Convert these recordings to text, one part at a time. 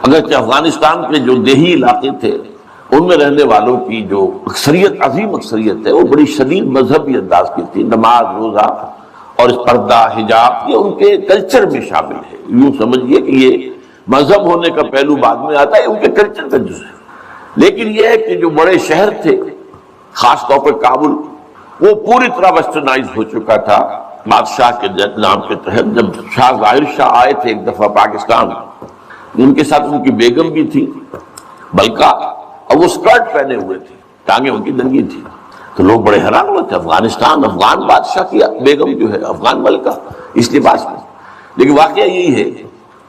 اگرچہ افغانستان کے جو دیہی علاقے تھے ان میں رہنے والوں کی جو اکثریت، عظیم اکثریت ہے، وہ بڑی شدید مذہبی انداز کی تھی. نماز، روزہ اور اس پردہ، حجاب، یہ ان کے کلچر میں شامل ہے. یوں سمجھیے کہ یہ مذہب ہونے کا پہلو بعد میں آتا ہے، ان کے کلچر کا جز ہے. لیکن یہ ہے کہ جو بڑے شہر تھے، خاص طور پر کابل، وہ پوری طرح ویسٹرنائز ہو چکا تھا بادشاہ کے نام کے تحت. جب شاہ ظاہر شاہ آئے تھے ایک دفعہ پاکستان، ان کے ساتھ ان کی بیگم بھی تھی بلکہ، اور وہ اسکرٹ پہنے ہوئے تھے، ٹانگیں ان کی ننگی تھی. تو لوگ بڑے حیران ہوئے تھے، افغانستان، افغان بادشاہ کی بیگم جو ہے، افغان ملکہ اس لباس میں. لیکن واقعہ یہی ہے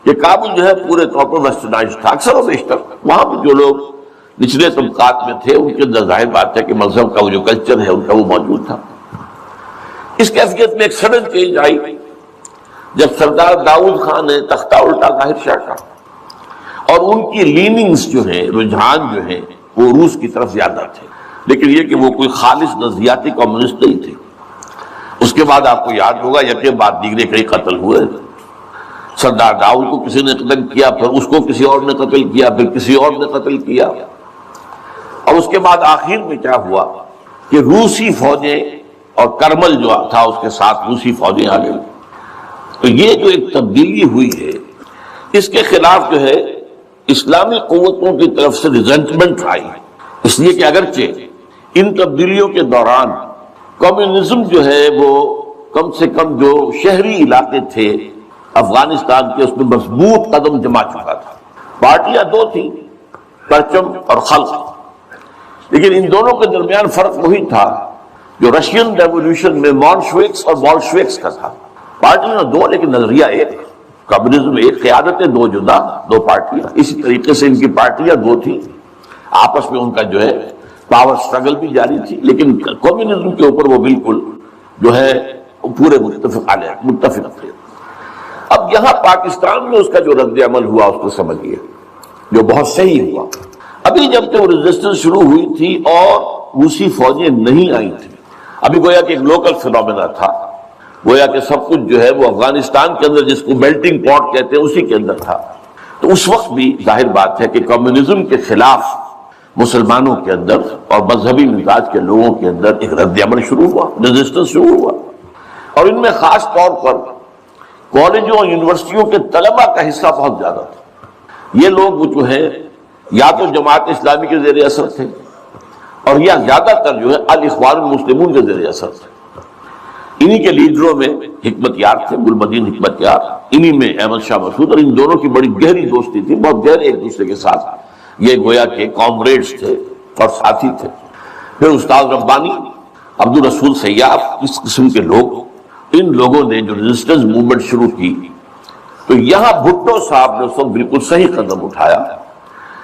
کہ کابل جو ہے پورے طور پر ویسٹرنائز تھا. اکثر و بیشتر وہاں پہ جو لوگ نچلے طبقات میں تھے ان کے اندر ظاہر بات ہے کہ مذہب کا وہ جو کلچر ہے ان کا وہ موجود تھا. اس کیفیت میں ایک سڈن چینج آئی جب سردار داؤد خان نے تختہ الٹا ظاہر شاہ کا، اور ان کی لیننگز جو ہیں، رجحان جو ہیں، وہ روس کی طرف زیادہ تھے. لیکن یہ کہ وہ کوئی خالص نظریاتی کمیونسٹ نہیں تھے. اس کے بعد آپ کو یاد ہوگا یکے بعد دیگرے کئی قتل ہوئے. سردار داؤد کو کسی نے قتل کیا، پھر اس کو کسی اور نے قتل کیا، پھر کسی اور نے قتل کیا. اور اس کے بعد آخر میں کیا ہوا کہ روسی فوجیں اور کرمل جو تھا اس کے ساتھ روسی فوجیں آ گئی. تو یہ جو ایک تبدیلی ہوئی ہے، اس کے خلاف جو ہے اسلامی قوتوں کی طرف سے ریزنٹمنٹ آئی. اس لیے کہ اگرچہ ان تبدیلیوں کے دوران کمیونزم جو ہے وہ کم سے کم جو شہری علاقے تھے افغانستان کے، اس میں مضبوط قدم جما چکا تھا. پارٹیاں دو تھیں، پرچم اور خلق. لیکن ان دونوں کے درمیان فرق وہی تھا جو رشین ریولوشن میں مونشوکس اور بولشوکس کا تھا. پارٹیاں دو لیکن نظریہ ایک. کمیونزم ایک، قیادتیں دو جدا، دو پارٹیاں. اسی طریقے سے ان کی پارٹیاں دو تھیں، آپس میں ان کا جو ہے پاور سٹرگل بھی جاری تھی. لیکن کمیونزم کے اوپر وہ بالکل جو ہے پورے متفق تھے. اب یہاں پاکستان میں اس کا جو رد عمل ہوا اس کو سمجھیے، جو بہت صحیح ہوا. ابھی جب کہ وہ ریزسٹنس شروع ہوئی تھی اور روسی فوجیں نہیں آئی تھیں، ابھی گویا کہ ایک لوکل فینومینا تھا، گویا کہ سب کچھ جو ہے وہ افغانستان کے اندر، جس کو میلٹنگ پاٹ کہتے ہیں، اسی کے اندر تھا. تو اس وقت بھی ظاہر بات ہے کہ کمیونزم کے خلاف مسلمانوں کے اندر اور مذہبی مزاج کے لوگوں کے اندر ایک رد عمل شروع ہوا، ریزسٹنس شروع ہوا. اور ان میں خاص طور پر کالجوں اور یونیورسٹیوں کے طلبہ کا حصہ بہت زیادہ تھا. یہ لوگ وہ جو ہے یا تو جماعت اسلامی کے زیر اثر تھے، اور یا زیادہ تر جو ہے الاخوان المسلمون کے زیر اثر تھے. انہی کے لیڈروں میں حکمت یار تھے، گلبدین حکمت یار، انہی میں احمد شاہ مسعود، اور ان دونوں کی بڑی گہری دوستی تھی، بہت گہرے ایک دوسرے کے ساتھ یہ گویا کہ کامریڈز تھے اور ساتھی تھے. پھر استاد ربانی، عبد الرسول سیاف، اس قسم کے لوگ، ان لوگوں نے جو ریزسٹنس موومنٹ شروع کی. تو یہاں بھٹو صاحب نے اس وقت بالکل صحیح قدم اٹھایا.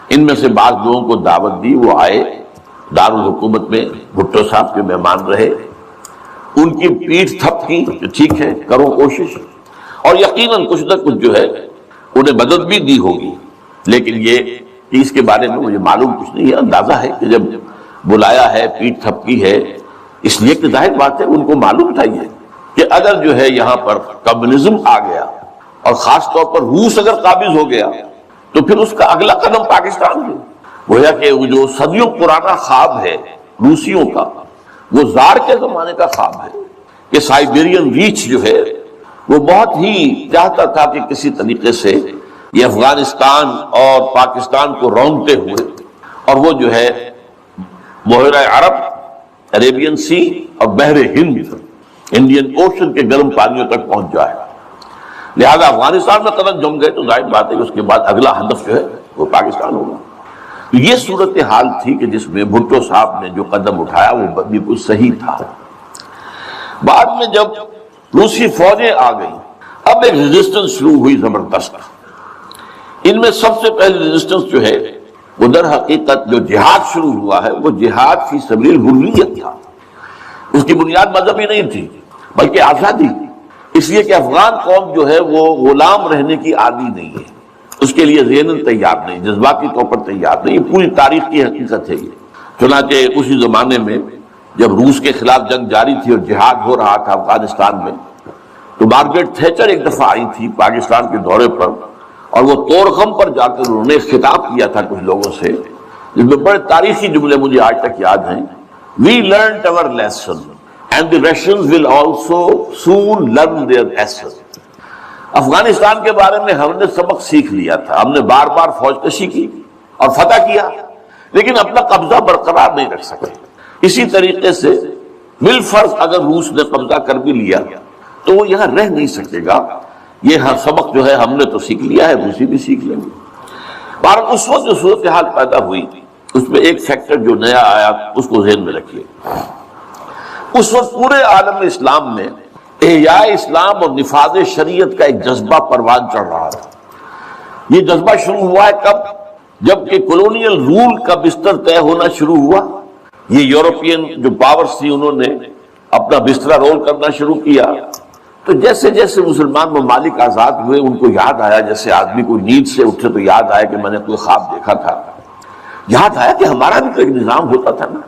ان میں سے بعض لوگوں کو دعوت دی، وہ آئے دارالحکومت میں، بھٹو صاحب کے مہمان رہے. ان کی پیٹھ تھپ کی کہ ٹھیک ہے کرو کوشش، اور یقیناً کچھ نہ کچھ جو ہے انہیں مدد بھی دی ہوگی. لیکن یہ اس کے بارے میں مجھے معلوم کچھ نہیں ہے. اندازہ ہے کہ جب بلایا ہے، پیٹھ تھپ کی ہے، اس لیے کہ ظاہر بات ہے ان کو معلوم تھا یہ کہ اگر جو ہے یہاں پر کمیونزم آ گیا اور خاص طور پر روس اگر قابض ہو گیا تو پھر اس کا اگلا قدم پاکستان ہے. گویا کہ وہ جو صدیوں پرانا خواب ہے روسیوں کا، وہ زار کے زمانے کا خواب ہے کہ سائبیرین ریچ جو ہے وہ بہت ہی چاہتا تھا کہ کسی طریقے سے یہ افغانستان اور پاکستان کو رونگتے ہوئے، اور وہ جو ہے بحیرہ عرب، عربین سی اور بحر ہند، انڈین اوشن کے گرم پانیوں تک پہنچ جائے. لہذا افغانستان میں قدم جم گئے تو ظاہر بات ہے کہ اس کے بعد اگلا ہدف جو ہے وہ پاکستان ہوگا. یہ صورتحال تھی کہ جس میں بھٹو صاحب نے جو قدم اٹھایا وہ بالکل صحیح تھا. بعد میں جب روسی فوجیں آ گئیں، اب ایک ریزسٹنس شروع ہوئی زبردست. ان میں سب سے پہلے ریزسٹنس جو ہے وہ در حقیقت جو جہاد شروع ہوا ہے وہ جہاد فی سبیل الحریت تھا. اس کی بنیاد مذہبی نہیں تھی بلکہ آزادی. اس لیے کہ افغان قوم جو ہے وہ غلام رہنے کی عادی نہیں ہے، اس کے لیے ذہناً تیار نہیں، جذباتی طور پر تیار نہیں. یہ پوری تاریخ کی حقیقت ہے. یہ چنانچہ اسی زمانے میں جب روس کے خلاف جنگ جاری تھی اور جہاد ہو رہا تھا افغانستان میں، تو مارگریٹ تھیچر ایک دفعہ آئی تھی پاکستان کے دورے پر، اور وہ طورخم پر جا کر انہوں نے خطاب کیا تھا کچھ لوگوں سے، جس میں بڑے تاریخی جملے مجھے آج تک یاد ہیں. We learnt our lesson and the Russians will also soon learn their lesson. Afghanistan کے بارے میں ہم نے سبق سیکھ لیا تھا. ہم نے بار بار فوج کشی کی اور فتح کیا، لیکن اپنا قبضہ برقرار نہیں رکھ سکے. اسی طریقے سے بالفرض اگر روس نے قبضہ کر بھی لیا تو وہ یہاں رہ نہیں سکے گا. یہ ہر سبق جو ہے ہم نے تو سیکھ لیا ہے، روسی بھی سیکھ لیں گے. بہرحال اس وقت جو صورتحال پیدا ہوئی اس میں ایک فیکٹر جو نیا آیا اس کو ذہن میں رکھیے. اس وقت پورے عالم اسلام میں احیاء اسلام اور نفاذ شریعت کا ایک جذبہ پروان چڑھ رہا تھا. یہ جذبہ شروع ہوا ہے کب؟ جب کہ کولونیل رول کا بستر طے ہونا شروع ہوا. یہ یورپین جو پاورز تھی انہوں نے اپنا بستر رول کرنا شروع کیا. تو جیسے جیسے مسلمان ممالک آزاد ہوئے ان کو یاد آیا، جیسے آدمی کوئی نیند سے اٹھے تو یاد آیا کہ میں نے کوئی خواب دیکھا تھا. یاد آیا کہ ہمارا بھی تو ایک نظام ہوتا تھا نا،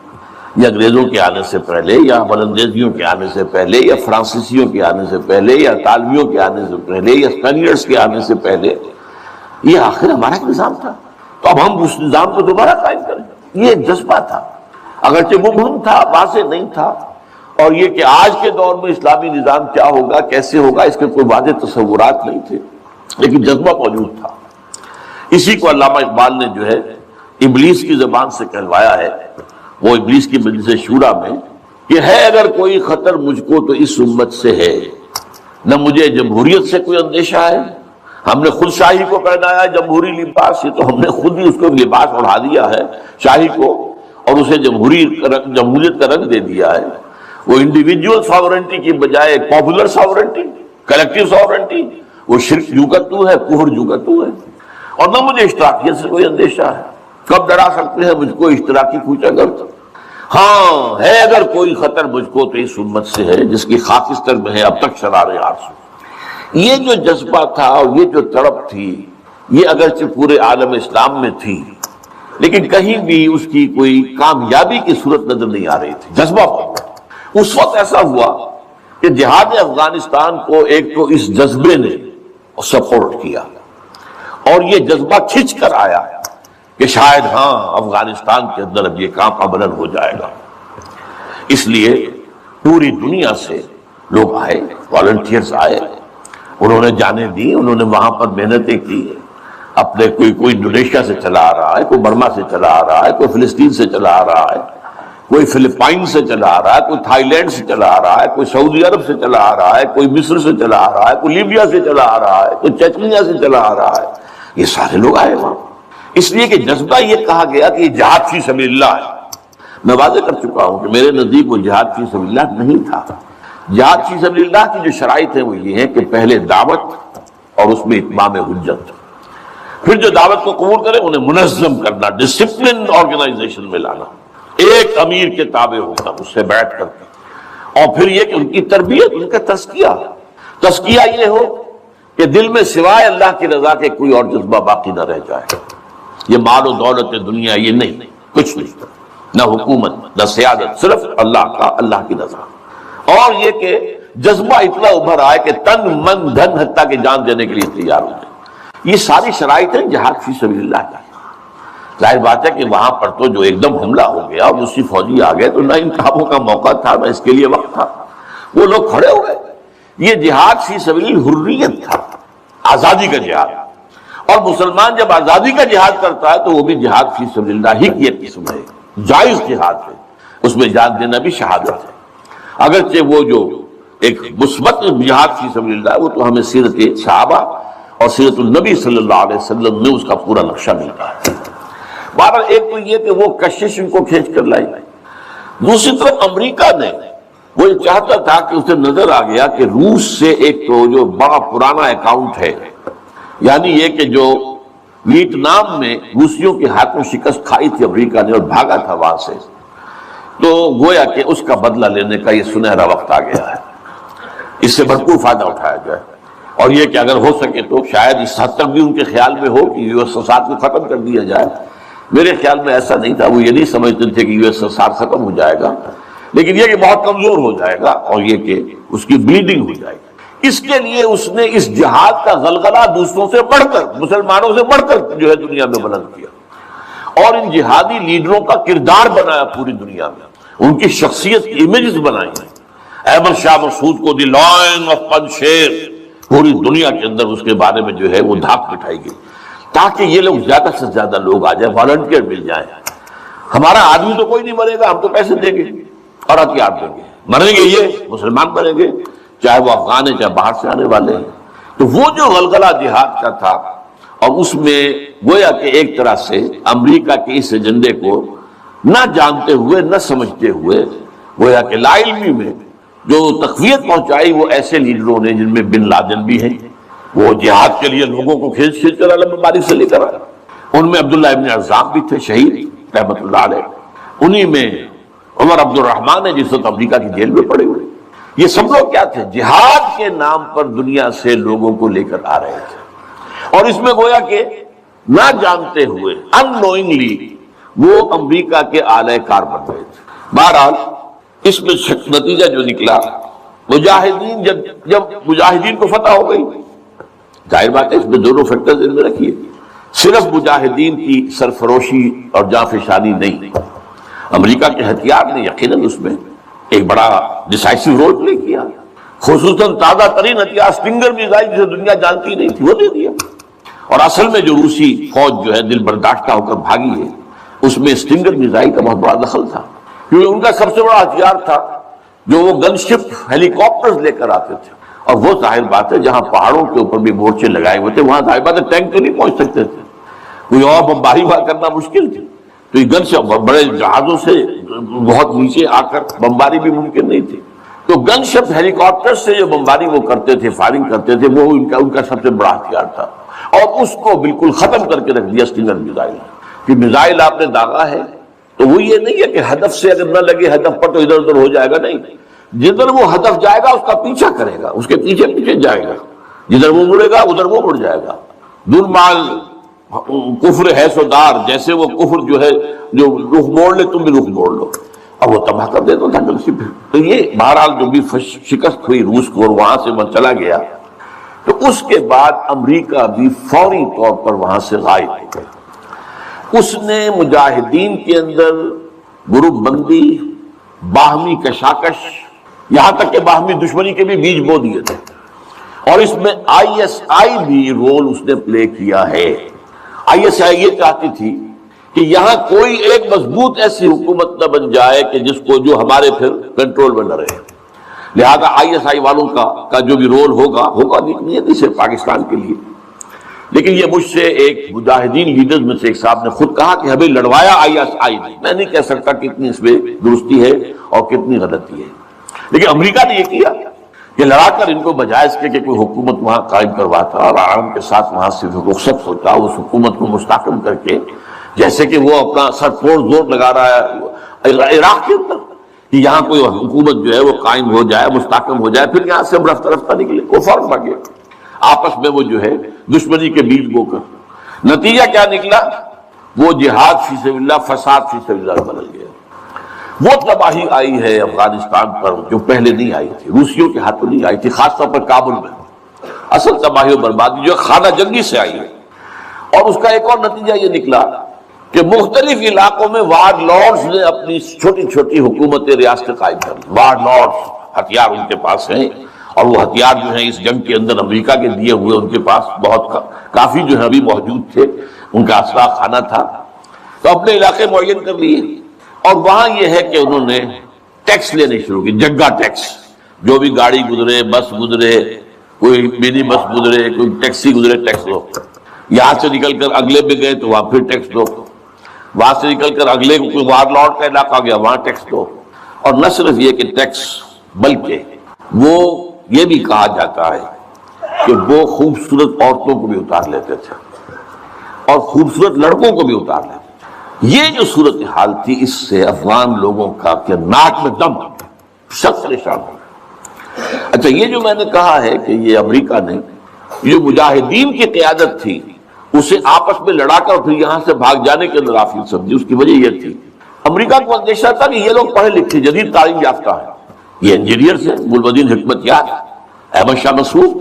یا انگریزوں کے آنے سے پہلے، یا بلندیزیوں کے آنے سے پہلے، یا فرانسیسیوں کے آنے سے پہلے، یا اطالویوں کے آنے سے پہلے، یا اسپینیئرز کے آنے سے پہلے. یہ آخر ہمارا ایک نظام تھا، تو اب ہم اس نظام کو دوبارہ قائم کریں. یہ ایک جذبہ تھا، اگرچہ مبہم تھا، واضح نہیں تھا. اور یہ کہ آج کے دور میں اسلامی نظام کیا ہوگا، کیسے ہوگا، اس کے کوئی واضح تصورات نہیں تھے، لیکن جذبہ موجود تھا. اسی کو علامہ اقبال نے جو ہے ابلیس کی زبان سے کہلوایا ہے، وہ ابلیس کی مجلس شورا میں، کہ ہے اگر کوئی خطر مجھ کو تو اس امت سے ہے، نہ مجھے جمہوریت سے کوئی اندیشہ ہے. ہم نے خود شاہی کو پہنایا جمہوری لباس، یہ تو ہم نے خود ہی اس کو لباس اڑا دیا ہے شاہی کو، اور اسے جمہوریت کا رنگ دے دیا ہے. وہ انڈیویجول ساورنٹی کی بجائے پاپولر ساورنٹی، کلیکٹیو ساورنٹی، وہ شرک جو کا تو ہے، کفر جو کا تو ہے. اور نہ مجھے اشتراکیت سے کوئی اندیشہ ہے. کب ڈرا سکتے ہیں مجھ کو اشتراکی کوچا گرد؟ ہاں ہے اگر کوئی خطر مجھ کو تو اس امت سے ہے جس کی خاکستر میں ہے اب تک شرار آرزو. یہ جو جذبہ تھا اور یہ جو تڑپ تھی، یہ اگرچہ پورے عالم اسلام میں تھی، لیکن کہیں بھی اس کی کوئی کامیابی کی صورت نظر نہیں آ رہی تھی. جذبہ بہت. اس وقت ایسا ہوا کہ جہاد افغانستان کو ایک تو اس جذبے نے سپورٹ کیا، اور یہ جذبہ کھنچ کر آیا کہ شاید ہاں افغانستان کے اندر اب یہ کام عملاً ہو جائے گا. اس لیے پوری دنیا سے لوگ آئے، والنٹیئرز آئے، انہوں نے جانیں دی، انہوں نے وہاں پر محنتیں کی. اپنے کوئی انڈونیشیا سے چلا آ رہا ہے، کوئی برما سے چلا آ رہا ہے، کوئی فلسطین سے چلا آ رہا ہے، کوئی فلپائن سے چلا آ رہا ہے، کوئی تھائی لینڈ سے چلا آ رہا ہے، کوئی سعودی عرب سے چلا آ رہا ہے، کوئی مصر سے چلا آ رہا ہے، کوئی لیبیا سے چلا آ رہا ہے، کوئی چچنیا سے چلا آ رہا ہے. یہ سارے لوگ آئے وہاں، اس لیے کہ جذبہ یہ کہا گیا کہ یہ جہاد فی سبیل اللہ ہے. میں واضح کر چکا ہوں کہ میرے نزدیک وہ جہاد فی سبیل اللہ نہیں تھا. جہاد فی سبیل اللہ کی جو شرائط ہیں وہ یہ ہیں کہ پہلے دعوت اور اس میں اتمام حجت، پھر جو دعوت کو قبول کرے انہیں منظم کرنا، ڈسپلن آرگنائزیشن میں لانا، ایک امیر کے تابع ہونا، اس سے بیعت کرنا، اور پھر یہ کہ ان کی تربیت، ان کا تزکیہ یہ ہو کہ دل میں سوائے اللہ کی رضا کے کوئی اور جذبہ باقی نہ رہ جائے. یہ مال و دولت دنیا یہ نہیں، کچھ نہیں، نہ حکومت نہ سیادت، صرف اللہ کی رضا. اور یہ کہ جذبہ اتنا ابھر آئے کہ تن من دھن حتیٰ کہ جان دینے کے لیے تیار ہو جائے. یہ ساری شرائط ہیں جہاد فی سبیل اللہ کی. ظاہر بات ہے کہ وہاں پر تو جو ایک دم حملہ ہو گیا اور دوسری فوجی آ گئے تو نہ ان کاموں کا موقع تھا نہ اس کے لیے وقت تھا. وہ لوگ کھڑے ہو گئے. یہ جہاد فی سبیل حریت تھا، آزادی کا جہاد. اور مسلمان جب آزادی کا جہاد کرتا ہے تو وہ بھی جہاد فی سبیل اللہ ہی کی ایک قسم ہے، جائز جہاد ہے، اس میں جان دینا بھی شہادت ہے. اگرچہ وہ جو ایک مثبت جہاد فی سبیل اللہ وہ تو ہمیں سیرت صحابہ اور سیرت النبی صلی اللہ علیہ وسلم میں اس کا پورا نقشہ ملتا ہے. بہرحال ایک تو یہ کہ وہ کشش ان کو کھینچ کر لائی. دوسری طرف امریکہ نے وہ یہ چاہتا تھا کہ اسے نظر آ گیا کہ روس سے ایک تو جو بڑا پرانا اکاؤنٹ ہے، یعنی یہ کہ جو ویتنام میں روسیوں کے ہاتھوں شکست کھائی تھی امریکہ نے اور بھاگا تھا وہاں سے، تو گویا کہ اس کا بدلہ لینے کا یہ سنہرا وقت آ گیا ہے. اس سے بھرپور فائدہ اٹھایا جائے، اور یہ کہ اگر ہو سکے تو شاید اس حد تک بھی ان کے خیال میں ہو کہ یو ایس ایس آر کو ختم کر دیا جائے. میرے خیال میں ایسا نہیں تھا، وہ یہ نہیں سمجھتے تھے کہ یو ایس ایس آر ختم ہو جائے گا، لیکن یہ کہ بہت کمزور ہو جائے گا اور یہ کہ اس کی بلیڈنگ ہو جائے گی. اس کے لیے اس نے اس جہاد کا غلغلہ دوسروں سے بڑھ کر، مسلمانوں سے بڑھ کر جو ہے دنیا میں بلند کیا، اور ان جہادی لیڈروں کا کردار بنایا پوری دنیا میں، ان کی شخصیت کی امیجز بنائی ہیں۔ احمد شاہ مسعود کو دی لائن آف پنشیر پوری دنیا کے اندر اس کے بارے میں جو ہے وہ دھاک بٹھائی گئی، تاکہ یہ لوگ زیادہ سے زیادہ لوگ آ جائیں، والنٹیئر مل جائیں۔ ہمارا آدمی تو کوئی نہیں مرے گا، ہم تو پیسے دیں گے اور ہتھیار دیں گے، مریں گے یہ مسلمان مریں گے، چاہے وہ افغان ہیں چاہے باہر سے آنے والے ہیں۔ تو وہ جو غلغلہ جہاد کا تھا، اور اس میں گویا کہ ایک طرح سے امریکہ کے اس ایجنڈے کو نہ جانتے ہوئے نہ سمجھتے ہوئے گویا کہ لا علمی میں جو تقویت پہنچائی وہ ایسے لیڈروں نے، جن میں بن لادن بھی ہیں، وہ جہاد کے لیے لوگوں کو کھینچ کھینچ کر علم مبارک سے لے کر آئے۔ ان میں عبداللہ ابن عزام بھی تھے، شہید رحمۃ اللہ علیہ۔ انہی میں عمر عبد الرحمن ہے، جس وقت امریکہ کی جیل میں پڑے ہوئے۔ یہ سب لوگ کیا تھے؟ جہاد کے نام پر دنیا سے لوگوں کو لے کر آ رہے تھے، اور اس میں گویا کہ نہ جانتے ہوئے اننوئنگلی وہ امریکہ کے اعلی کار بن گئے تھے۔ بہرحال اس میں نتیجہ جو نکلا، مجاہدین جب مجاہدین کو فتح ہو گئی، ظاہر بات ہے اس میں دونوں فیکٹرز ان میں رکھیے، صرف مجاہدین کی سرفروشی اور جانفشانی نہیں، امریکہ کے ہتھیار نے یقیناً اس میں ایک بڑا ڈیسائسو رول پلے کیا، خصوصاً تازہ ترین ہتھیار اسٹنگر میزائل جسے دنیا جانتی نہیں تھی وہ دے دیا۔ اور اصل میں جو روسی فوج جو ہے دل برداشتہ ہو کر بھاگی ہے، اس میں اسٹنگر میزائل کا بہت بڑا دخل تھا، کیونکہ ان کا سب سے بڑا ہتھیار تھا جو وہ گن شپ ہیلی کاپٹرز لے کر آتے تھے، اور وہ ظاہر بات ہے جہاں پہاڑوں کے اوپر بھی مورچے لگائے ہوئے تھے وہاں ظاہر بات ہے ٹینک تو نہیں پہنچ سکتے تھے، کوئی اور بمباری کرنا مشکل تھی، تو یہ گن شپ بڑے جہازوں سے بہت نیچے آ کر بمباری بھی ممکن نہیں تھی، تو گن شپ ہیلی کاپٹر سے جو بمباری وہ کرتے تھے، فائرنگ کرتے تھے، وہ ان کا سب سے بڑا ہتھیار تھا، اور اس کو بالکل ختم کر کے رکھ دیا اسٹنگر میزائل۔ کہ میزائل آپ نے داغا ہے تو وہ یہ نہیں ہے کہ ہدف سے اگر نہ لگے ہدف پر تو ادھر ادھر ہو جائے گا، نہیں، جدھر وہ ہدف جائے گا اس کا پیچھا کرے گا، اس کے پیچھے پیچھے جائے گا، جدھر وہ مڑے گا ادھر وہ مڑ جائے گا۔ دنمال کفر ہے سودار، جیسے وہ کفر جو ہے جو رخ موڑ لے تم بھی رخ موڑ لو، اب وہ تباہ کر دیتا تھا جلسی پھر۔ تو یہ بہرحال جو بھی شکست ہوئی روس کو اور وہاں سے وہ چلا گیا، تو اس کے بعد امریکہ بھی فوری طور پر وہاں سے غائب ہو گیا۔ اس نے مجاہدین کے اندر گروپ بندی، باہمی کشاکش، یہاں تک کہ باہمی دشمنی کے بھی بیج بو دیے تھے، اور اس میں آئی ایس آئی بھی رول اس نے پلے کیا ہے۔ آئی ایس آئی یہ چاہتی تھی کہ یہاں کوئی ایک مضبوط ایسی حکومت نہ بن جائے کہ جس کو جو ہمارے پھر کنٹرول میں نہ رہے، لہذا آئی ایس آئی والوں کا جو بھی رول ہوگا نہیں صرف پاکستان کے لیے، لیکن یہ مجھ سے ایک مجاہدین لیڈرز میں سے ایک صاحب نے خود کہا کہ ہمیں لڑوایا آئی ایس آئی نے، میں نہیں کہہ سکتا کتنی اس میں درستی ہے اور کتنی غلطی ہے، لیکن امریکہ نے یہ کیا کہ لڑا کر ان کو بجائے اس کے کہ کوئی حکومت وہاں قائم کرواتا اور آرام کے ساتھ وہاں سے رخصت ہوتا، اس حکومت کو مستحکم کر کے، جیسے کہ وہ اپنا سرپور زور لگا رہا ہے عراق کے اندر کہ یہاں کوئی حکومت جو ہے وہ قائم ہو جائے، مستحکم ہو جائے، پھر یہاں سے ہم رفتہ رفتہ نکلے، وہ فوراً بھاگے، آپس میں وہ جو ہے دشمنی کے بیج بو کر۔ نتیجہ کیا نکلا؟ وہ جہاد فی سبیل اللہ، فساد فی سبیل اللہ بدل گیا۔ وہ تباہی آئی ہے افغانستان پر جو پہلے نہیں آئی تھی، روسیوں کے ہاتھوں نہیں آئی تھی، خاص طور پر کابل میں۔ اصل تباہی و بربادی جو خانہ جنگی سے آئی ہے، اور اس کا ایک اور نتیجہ یہ نکلا کہ مختلف علاقوں میں وارڈ لارڈز نے اپنی چھوٹی چھوٹی حکومتیں، ریاستیں قائم کر لی۔ وارڈ لارڈز، ہتھیار ان کے پاس ہیں، اور وہ ہتھیار جو ہیں اس جنگ کے اندر امریکہ کے دیے ہوئے ان کے پاس بہت کافی جو ہے ابھی موجود تھے، ان کا اسلحہ خانہ تھا، تو اپنے علاقے معین کر لیے، اور وہاں یہ ہے کہ انہوں نے ٹیکس لینے شروع کی، جگہ ٹیکس، جو بھی گاڑی گزرے، بس گزرے، کوئی منی بس گزرے، کوئی ٹیکسی گزرے، ٹیکس دو، یہاں سے نکل کر اگلے میں گئے تو وہاں پھر ٹیکس دو، وہاں سے نکل کر اگلے کوئی وارڈ لارڈ کا علاقہ گیا وہاں ٹیکس دو، اور نہ صرف یہ کہ ٹیکس بلکہ وہ یہ بھی کہا جاتا ہے کہ وہ خوبصورت عورتوں کو بھی اتار لیتے تھے اور خوبصورت لڑکوں کو بھی اتار لیتے تھے۔ یہ جو صورتحال تھی، اس سے افغان لوگوں کا کہ ناک میں دم سب پریشان ہو گئے۔ اچھا، یہ جو میں نے کہا ہے کہ یہ امریکہ نے جو مجاہدین کی قیادت تھی اسے آپس میں لڑا کر پھر یہاں سے بھاگ جانے کے اندر غافل سمجھی، اس کی وجہ یہ تھی امریکہ کو اندیشہ تھا کہ یہ لوگ پڑھے لکھے جدید تعلیم یافتہ ہیں، یہ انجینئرز ہیں، گلبدین حکمت یار احمد شاہ مسعود،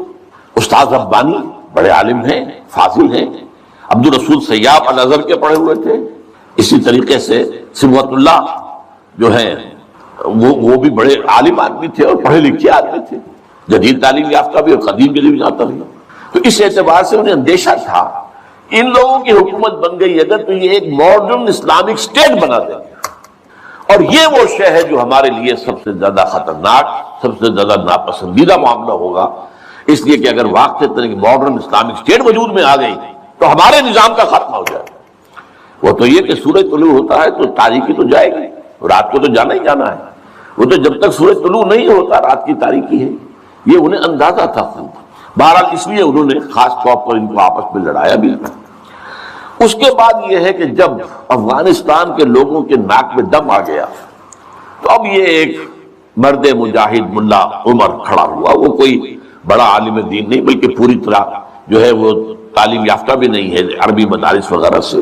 استاد ربانی بڑے عالم ہیں، فاضل ہیں، عبدالرسول سیاب الازہر کے پڑھے ہوئے تھے، اسی طریقے سے صبغت اللہ جو ہیں وہ بھی بڑے عالم آدمی تھے اور پڑھے لکھے آدمی تھے، جدید تعلیم یافتہ بھی اور قدیم کے لیے بھی جاتا بھی۔ تو اس اعتبار سے انہیں اندیشہ تھا ان لوگوں کی حکومت بن گئی اگر تو یہ ایک ماڈرن اسلامک اسٹیٹ بنا دیں گے، اور یہ وہ شے ہے جو ہمارے لیے سب سے زیادہ خطرناک، سب سے زیادہ ناپسندیدہ معاملہ ہوگا، اس لیے کہ اگر واقعی طرح کی ماڈرن اسلامک اسٹیٹ وجود میں آ گئی تو ہمارے نظام کا خاتمہ ہو جائے۔ وہ تو یہ کہ سورج طلوع ہوتا ہے تو تاریکی تو جائے گی، رات کو تو جانا ہی جانا ہے، وہ تو جب تک سورج طلوع نہیں ہوتا رات کی تاریکی ہے، یہ انہیں اندازہ تھا خوب۔ بہرحال اس لیے انہوں نے خاص طور پر ان کو آپس میں لڑایا بھی۔ اس کے بعد یہ ہے کہ جب افغانستان کے لوگوں کے ناک میں دم آ گیا تو اب یہ ایک مرد مجاہد ملا عمر کھڑا ہوا، وہ کوئی بڑا عالم دین نہیں بلکہ پوری طرح جو ہے وہ تعلیم یافتہ بھی نہیں ہے عربی مدارس وغیرہ سے،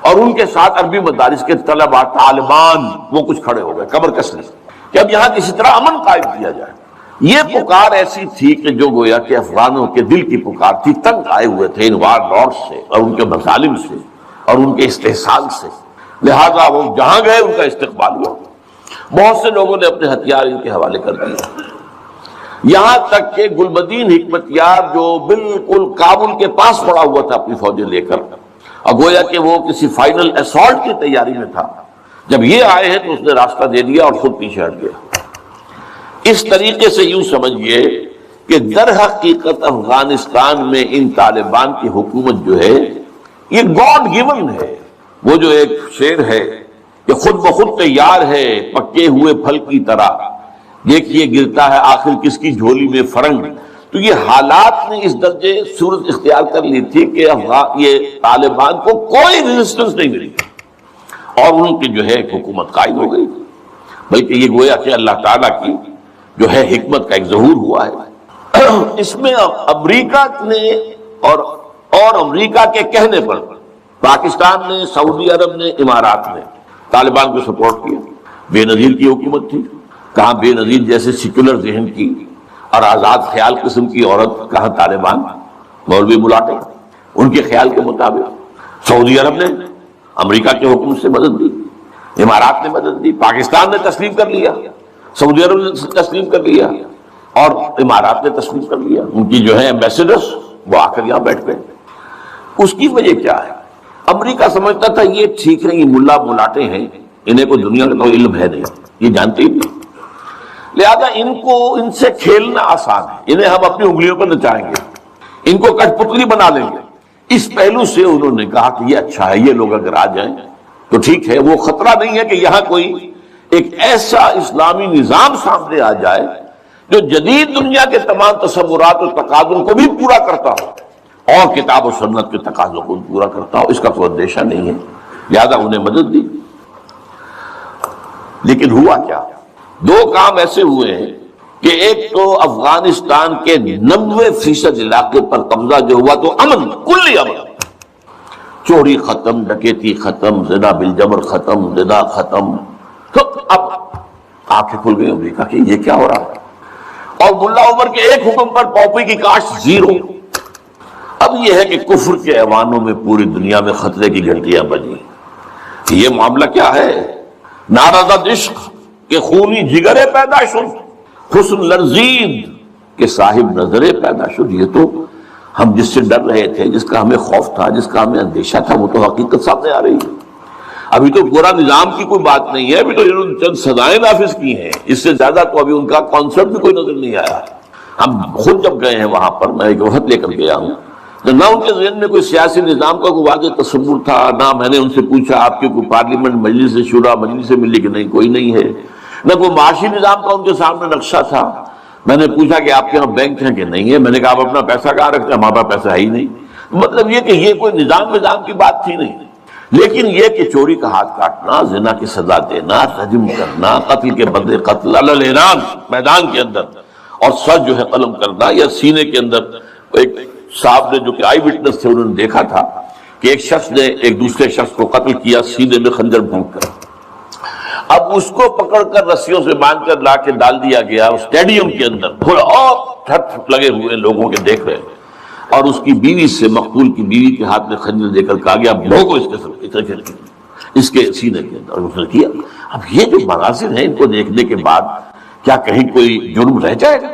اور ان کے ساتھ عربی مدارس کے طلباء طالبان وہ کچھ کھڑے ہو گئے کمر کس لیے کہ اب یہاں کسی طرح امن قائم کیا جائے۔ یہ پکار ایسی تھی کہ جو گویا کہ افغانوں کے دل کی پکار تھی، تنگ آئے ہوئے تھے ان وار لارڈ سے اور ان کے مظالم سے اور ان کے استحصال سے، لہذا وہ جہاں گئے ان کا استقبال ہوا۔ بہت سے لوگوں نے اپنے ہتھیار ان کے حوالے کر دیے، یہاں تک کہ گلبدین حکمتیار جو بالکل کابل کے پاس پڑا ہوا تھا اپنی فوجیں لے کر، اور گویا کہ وہ کسی فائنل اسالٹ کی تیاری میں تھا، جب یہ آئے ہیں تو اس نے راستہ دے دیا اور خود پیچھے ہٹ گیا۔ اس طریقے سے یوں سمجھیے کہ در حقیقت افغانستان میں ان طالبان کی حکومت جو ہے یہ گاڈ گیون ہے۔ وہ جو ایک شعر ہے کہ خود بخود تیار ہے پکے ہوئے پھل کی طرح، دیکھیے گرتا ہے آخر کس کی جھولی میں فرنگ۔ تو یہ حالات نے اس درجے صورت اختیار کر لی تھی کہ یہ طالبان کو کوئی ریزسٹنس نہیں ملی اور ان کی جو ہے حکومت قائم ہو گئی، بلکہ یہ گویا کہ اللہ تعالیٰ کی جو ہے حکمت کا ایک ظہور ہوا ہے۔ اس میں امریکہ نے اور امریکہ کے کہنے پر پاکستان نے، سعودی عرب نے، امارات نے طالبان کو سپورٹ کیا۔ بے نظیر کی حکومت تھی، کہاں بے نظیر جیسے سیکولر ذہن کی اور آزاد خیال قسم کی عورت، کہاں طالبان مولوی ملاٹے ان کے خیال کے مطابق۔ سعودی عرب نے امریکہ کے حکم سے مدد دی، امارات نے مدد دی، پاکستان نے تسلیم کر لیا، سعودی عرب نے تسلیم کر لیا اور امارات نے تسلیم کر لیا۔ ان کی جو ہے ایمبیسڈرز وہ آ کر یہاں بیٹھ گئے۔ اس کی وجہ کیا ہے؟ امریکہ سمجھتا تھا یہ ٹھیک ہے، یہ ملا ملاٹے ہیں، انہیں کوئی دنیا کا کوئی علم ہے نہیں، یہ جانتے ہی نہیں، لہذا ان سے کھیلنا آسان ہے، انہیں ہم اپنی انگلیوں پر نچائیں گے، ان کو کٹ پتلی بنا لیں گے۔ اس پہلو سے انہوں نے کہا کہ یہ اچھا ہے، یہ لوگ اگر آ جائیں تو ٹھیک ہے، وہ خطرہ نہیں ہے کہ یہاں کوئی ایک ایسا اسلامی نظام سامنے آ جائے جو جدید دنیا کے تمام تصورات اور تقاضوں کو بھی پورا کرتا ہو اور کتاب و سنت کے تقاضوں کو پورا کرتا ہو، اس کا کوئی اندیشہ نہیں ہے، لہذا انہیں مدد دی۔ لیکن ہوا کیا؟ دو کام ایسے ہوئے ہیں کہ ایک تو افغانستان کے 90% علاقے پر قبضہ جو ہوا تو امن، کلی امن، چوری ختم، ڈکیتی ختم، زنا بالجبر ختم، زنا ختم۔ تو اب آنکھیں کھل گئی امریکہ کی، یہ کیا ہو رہا ہے؟ اور ملا عمر کے ایک حکم پر پاپی کی کاشت زیرو۔ اب یہ ہے کہ کفر کے ایوانوں میں پوری دنیا میں خطرے کی گھنٹیاں بجی۔ یہ معاملہ کیا ہے؟ نارضت عشق کے خونی جگرے پیدا شد، حسن لرزید کے صاحب نظرے پیدا شد۔ یہ تو ہم جس سے ڈر رہے تھے، جس کا ہمیں خوف تھا، جس کا ہمیں اندیشہ تھا، وہ تو حقیقت سامنے آ رہی ہے۔ ابھی تو پورا نظام کی کوئی بات نہیں ہے، ابھی تو انہوں نے چند سزائیں نافذ کی ہیں، اس سے زیادہ تو ابھی ان کا کانسیپٹ بھی کوئی نظر نہیں آیا۔ ہم خود جب گئے ہیں وہاں پر، میں ایک وقت لے کر گیا ہوں، تو نہ ان کے ذہن میں کوئی سیاسی نظام کا کوئی واضح تصور تھا، نہ میں نے ان سے پوچھا آپ کی کوئی پارلیمنٹ مجلس شورا مجلس سے ملی کہ نہیں، کوئی نہیں ہے، نہ کوئی معاشی نظام کا ان کے سامنے نقشہ تھا۔ میں نے پوچھا کہ آپ کے یہاں بینک ہیں کہ نہیں ہے، میں نے کہا آپ اپنا پیسہ کہاں رکھتے ہیں؟ ہمارا پیسہ ہے ہی نہیں۔ مطلب یہ کہ یہ کوئی نظام کی بات تھی نہیں، لیکن یہ کہ چوری کا ہاتھ کاٹنا، زنا کی سزا دینا، رجم کرنا، قتل کے بدلے قتل علی الاعلان میدان کے اندر، اور سر جو ہے قلم کرنا، یا سینے کے اندر ایک صاحب نے جو کہ آئی وٹنس تھے انہوں نے دیکھا تھا کہ ایک شخص نے ایک دوسرے شخص کو قتل کیا سینے میں خنجر بھونک کر، اب اس کو پکڑ کر رسیوں سے باندھ کر لا کے ڈال دیا گیا اسٹیڈیم کے اندر، اور چھت لگے ہوئے لوگوں کے دیکھ رہے ہیں، اور اس کی بیوی سے، مقتول کی بیوی کے ہاتھ میں خنجر دے کر کہا گیا بھونکو اس کے سینے کے اندر، اور اس نے کیا۔ اب یہ جو مناظر ہیں ان کو دیکھنے کے بعد کیا کہیں کوئی جرم رہ جائے گا؟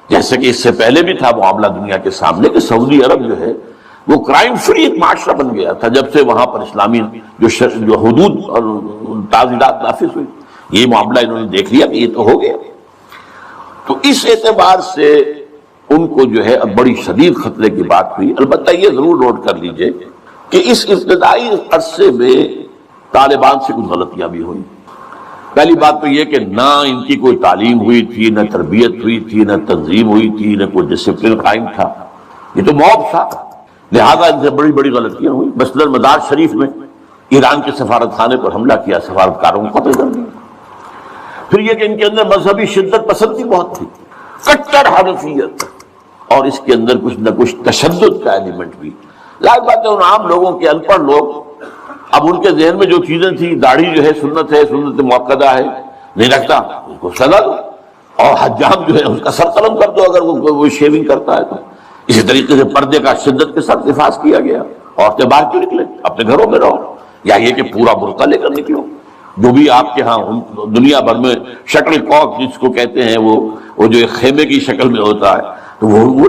جیسے کہ اس سے پہلے بھی تھا معاملہ دنیا کے سامنے کہ سعودی عرب جو ہے وہ کرائم فری ایک معاشرہ بن گیا تھا جب سے وہاں پر اسلامی جو حدود اور تعزیرات نافذ ہوئی۔ یہ معاملہ انہوں نے دیکھ لیا کہ یہ تو ہو گیا، تو اس اعتبار سے ان کو جو ہے اب بڑی شدید خطرے کی بات ہوئی۔ البتہ یہ ضرور نوٹ کر لیجئے کہ اس ابتدائی عرصے میں طالبان سے کچھ غلطیاں بھی ہوئی۔ پہلی بات تو یہ کہ نہ ان کی کوئی تعلیم ہوئی تھی، نہ تربیت ہوئی تھی، نہ تنظیم ہوئی تھی، نہ کوئی ڈسپلن قائم تھا، یہ تو موب تھا، لہذا ان سے بڑی بڑی غلطیاں ہوئی۔ مثلاً مزار شریف میں ایران کے سفارت خانے پر حملہ کیا، سفارتکاروں کو قتل کر دیا۔ پھر یہ کہ ان کے اندر مذہبی شدت پسندی بہت تھی، کٹر حنفیت، اور اس کے اندر کچھ نہ کچھ تشدد کا ایلیمنٹ بھی۔ ظاہر بات ہے ان عام لوگوں کے ان پڑھ لوگ، اب ان کے ذہن میں جو چیزیں تھیں، داڑھی جو ہے سنت موقدہ ہے، نہیں رکھتا اس کو سزا دو، اور حجام جو ہے اس کا سر قلم کر دو اگر وہ شیونگ کرتا ہے تو۔ اسی طریقے سے پردے کا شدت کے ساتھ نفاذ کیا گیا، عورتیں باہر کیوں نکلے، اپنے گھروں میں رہو، یا یہ کہ پورا برقع لے کر نکلو، جو بھی آپ کے ہاں دنیا بھر میں شٹل کاک جس کو کہتے ہیں وہ جو ایک خیمے کی شکل میں ہوتا ہے، تو وہ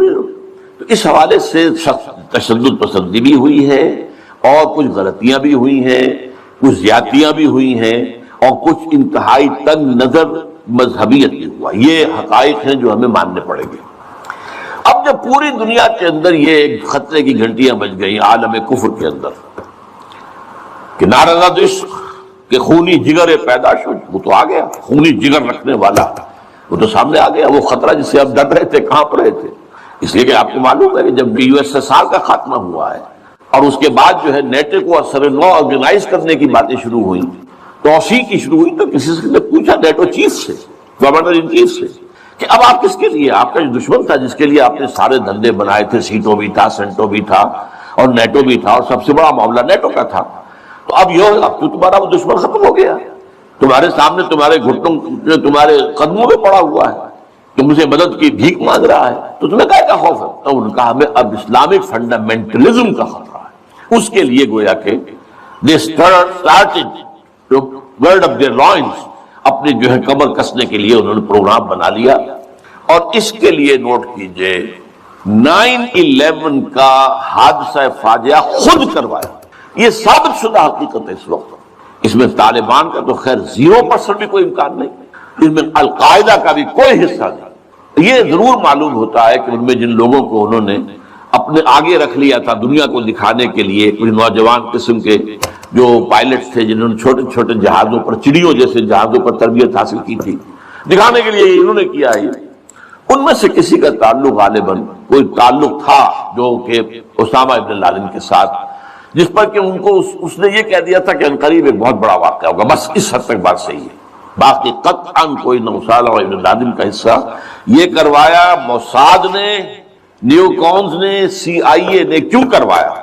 تو اس حوالے سے تشدد پسندی بھی ہوئی ہے، اور کچھ غلطیاں بھی ہوئی ہیں، کچھ زیادتیاں بھی ہوئی ہیں، اور کچھ انتہائی تنگ نظر مذہبیت بھی ہوا۔ یہ حقائق ہیں جو ہمیں ماننے پڑیں گے۔ اب جب پوری دنیا کے اندر یہ خطرے کی گھنٹیاں بج گئیں عالم کفر کے اندر کہ نارض عشق کہ خونی جگر پیدا شد، وہ تو آ گیا، خونی جگر رکھنے والا وہ تو سامنے آ گیا، وہ خطرہ جس سے اب ڈر رہے تھے، کانپ رہے تھے۔ اس لیے کہ آپ کو معلوم ہے کہ جب USSR کا خاتمہ ہوا ہے اور اس کے بعد جو ہے نیٹو کو اثر نو آرگنائز کرنے کی باتیں شروع ہوئیں، توسیع کی شروع ہوئی، تو کسی سے نے پوچھا نیٹو چیف سے، گورنر ان چیف سے، کہ اب آپ کس کے لیے، آپ کا جو دشمن تھا جس کے لیے آپ نے سارے دھندے بنائے تھے، سیٹو بھی تھا، سینٹو بھی تھا، اور نیٹو بھی تھا، اور سب سے بڑا معاملہ نیٹو کا تھا، تو اب اب تو تمہارا وہ دشمن ختم ہو گیا، تمہارے سامنے تمہارے گھٹنوں تمہارے قدموں میں پڑا ہوا ہے، تم سے مدد کی بھیک مانگ رہا ہے، تو تمہیں کیا خوف ہے؟ تو انہوں نے کہا ہمیں اب اسلامک فنڈامنٹلزم کا خطرہ ہے۔ اس کے لیے گویا کہ they started to gird up their loins، اپنے جو ہے کمر کسنے کے لیے انہوں نے پروگرام بنا لیا، اور اس کے لیے نوٹ کیجئے 9/11 کا حادثہ فاجعہ خود کروایا۔ یہ ثابت شدہ حقیقت ہے اس وقت، اس میں طالبان کا تو خیر 0% بھی کوئی امکان نہیں، اس میں القاعدہ کا بھی کوئی حصہ نہیں۔ یہ ضرور معلوم ہوتا ہے کہ ان میں جن لوگوں کو انہوں نے اپنے آگے رکھ لیا تھا دنیا کو دکھانے کے لیے، کچھ نوجوان قسم کے جو پائلٹس تھے جنہوں نے چھوٹے چھوٹے جہازوں پر، چڑیوں جیسے جہازوں پر تربیت حاصل کی تھی، دکھانے کے لیے انہوں نے کیا ہے۔ ان میں سے کسی کا تعلق غالباً کوئی تعلق تھا جو کہ اسامہ ابن لادن کے ساتھ، جس پر کہ ان کو اس نے یہ کہہ دیا تھا کہ عنقریب ایک بہت بڑا واقعہ ہوگا، بس اس حد تک بات صحیح ہے، باقی قطعاً کوئی نہ اسامہ ابن لادن کا حصہ۔ یہ کروایا موساد نے، نیو کونز نے، CIA نے۔ کیوں کروایا؟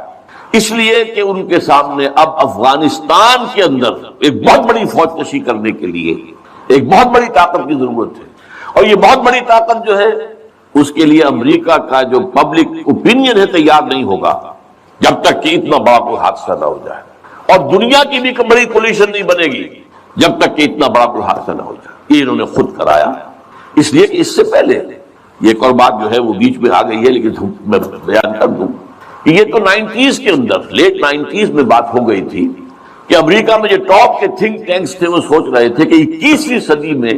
اس لیے کہ ان کے سامنے اب افغانستان کے اندر ایک بہت بڑی فوج کشی کرنے کے لیے ایک بہت بڑی طاقت کی ضرورت ہے، اور یہ بہت بڑی طاقت جو ہے اس کے لیے امریکہ کا جو پبلک اوپینین ہے تیار نہیں ہوگا جب تک کہ اتنا بڑا کوئی حادثہ نہ ہو جائے، اور دنیا کی بھی بڑی کولیشن نہیں بنے گی جب تک کہ اتنا بڑا کوئی حادثہ نہ ہو جائے۔ یہ انہوں نے خود کرایا، اس لیے کہ اس سے پہلے یہ ایک اور بات جو ہے وہ بیچ میں آ گئی ہے، لیکن میں بیان کر دوں کہ یہ تو 90s کے اندر، لیٹ 90s میں بات ہو گئی تھی کہ امریکہ میں جو ٹاپ کے تھنک ٹینکس تھے وہ سوچ رہے تھے کہ 21ویں صدی میں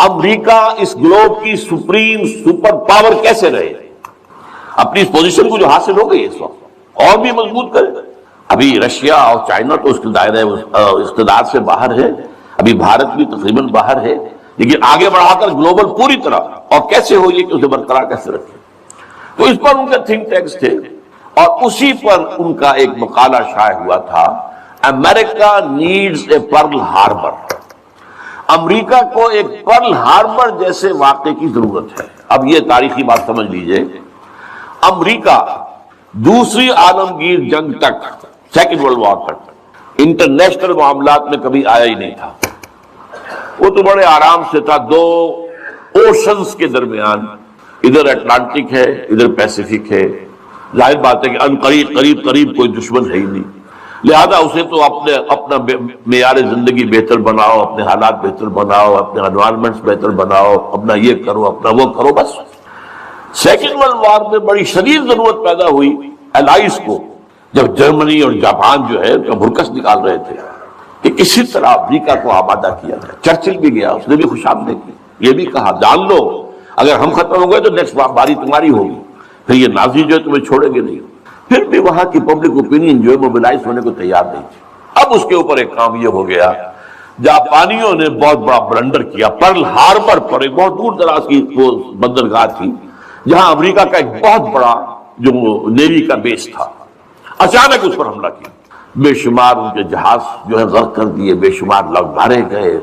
امریکہ اس گلوب کی سپریم سپر پاور کیسے رہے، اپنی اس پوزیشن کو جو حاصل ہو گئی اس وقت اور بھی مضبوط کرے۔ ابھی رشیا اور چائنا تو اس کے دائرے اقتدار سے باہر ہے، ابھی بھارت بھی تقریباً باہر ہے، لیکن آگے بڑھا کر گلوبل پوری طرح، اور کیسے ہو یہ کہ اسے برقرار کیسے رکھے۔ تو اس پر ان کے تھنک ٹینکس تھے، اور اسی پر ان کا ایک مقالہ شائع ہوا تھا، امریکہ نیڈز اے پرل ہاربر، امریکہ کو ایک پرل ہاربر جیسے واقعے کی ضرورت ہے۔ اب یہ تاریخی بات سمجھ لیجئے، امریکہ دوسری عالمگیر جنگ تک، سیکنڈ ورلڈ وار تک انٹرنیشنل معاملات میں کبھی آیا ہی نہیں تھا، وہ تو بڑے آرام سے تھا، دو اوشنز کے درمیان ادھر اٹلانٹک ہے ادھر پیسیفک ہے، ظاہر بات ہے کہ ان قریب قریب قریب کوئی دشمن ہے ہی نہیں، لہذا اسے تو اپنا معیار زندگی بہتر بناؤ، اپنے حالات بہتر بناؤ، اپنے انوائرمنٹس بہتر بناؤ، اپنا یہ کرو اپنا وہ کرو بس۔ سیکنڈ ورلڈ وار میں بڑی شدید ضرورت پیدا ہوئی الائز کو، جب جرمنی اور جاپان جو ہے ان کا بھرکس نکال رہے تھے کہ کسی طرح امریکہ کو آبادہ کیا جائے۔ چرچل بھی گیا، اس نے بھی خوش آمدید کی، یہ بھی کہا جان لو اگر ہم ختم ہو گئے تو نیکسٹ باری تمہاری ہوگی، پھر یہ نازی جو ہے تمہیں چھوڑیں گے نہیں۔ پھر بھی وہاں کی پبلک اوپینین جو ہے موبلائز ہونے کو تیار نہیں تھی۔ اب اس کے اوپر ایک کام یہ ہو گیا، جاپانیوں نے بہت بڑا بلنڈر کیا۔ پرل ہاربر پر ایک بہت دور دراز کی وہ بندرگاہ تھی جہاں امریکہ کا ایک بہت بڑا جو نیوی کا بیس تھا، اچانک اس پر حملہ کیا، بے شمار ان کے جہاز جو ہے غرق کر دیے، بے شمار لوگ مارے گئے،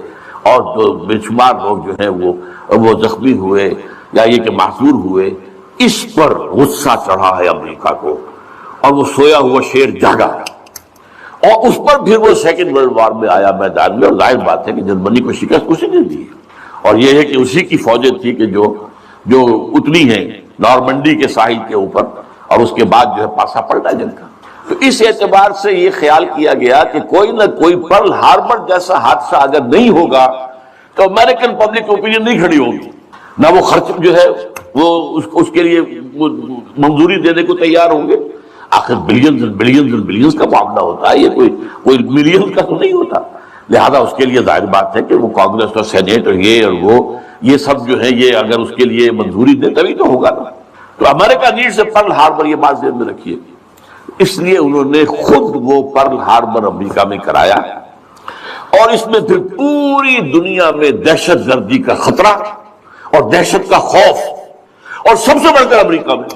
اور بے شمار لوگ جو ہیں وہ زخمی ہوئے یا یہ کہ معذور ہوئے۔ اس پر غصہ چڑھا ہے امریکہ کو، اور وہ سویا ہوا شیر جاگا، اور اس پر پھر وہ سیکنڈ ورلڈ وار میں آیا میدان میں، اور ظاہر بات ہے کہ جرمنی کو شکست اسی نے دی، اور یہ ہے کہ اسی کی فوجیں تھی کہ جو اتنی ہیں نارمنڈی کے ساحل کے اوپر، اور اس کے بعد جو ہے پاسا پلٹا جنگ کا۔ تو اس اعتبار سے یہ خیال کیا گیا کہ کوئی نہ کوئی پرل ہاربر جیسا حادثہ اگر نہیں ہوگا تو امریکن پبلک اوپینین نہیں کھڑی ہوگی، نہ وہ خرچ جو ہے وہ اس کے لیے منظوری دینے کو تیار ہوں گے۔ آخر billions and billions and billions کا معاملہ ہوتا ہے، یہ کوئی ملین کا تو نہیں ہوتا، لہذا اس کے لیے ظاہر بات ہے کہ وہ کانگریس اور سینیٹ اور یہ سب جو ہے یہ اگر اس کے لیے منظوری دے تبھی تو ہوگا نا۔ تو امریکہ نیڈ سے پرل ہاربر، یہ بات ذہن میں رکھیے، اس لیے انہوں نے خود وہ پرل ہاربر امریکہ میں کرایا، اور اس میں پھر پوری دنیا میں دہشت گردی کا خطرہ اور دہشت کا خوف، اور سب سے بڑھ کر امریکہ میں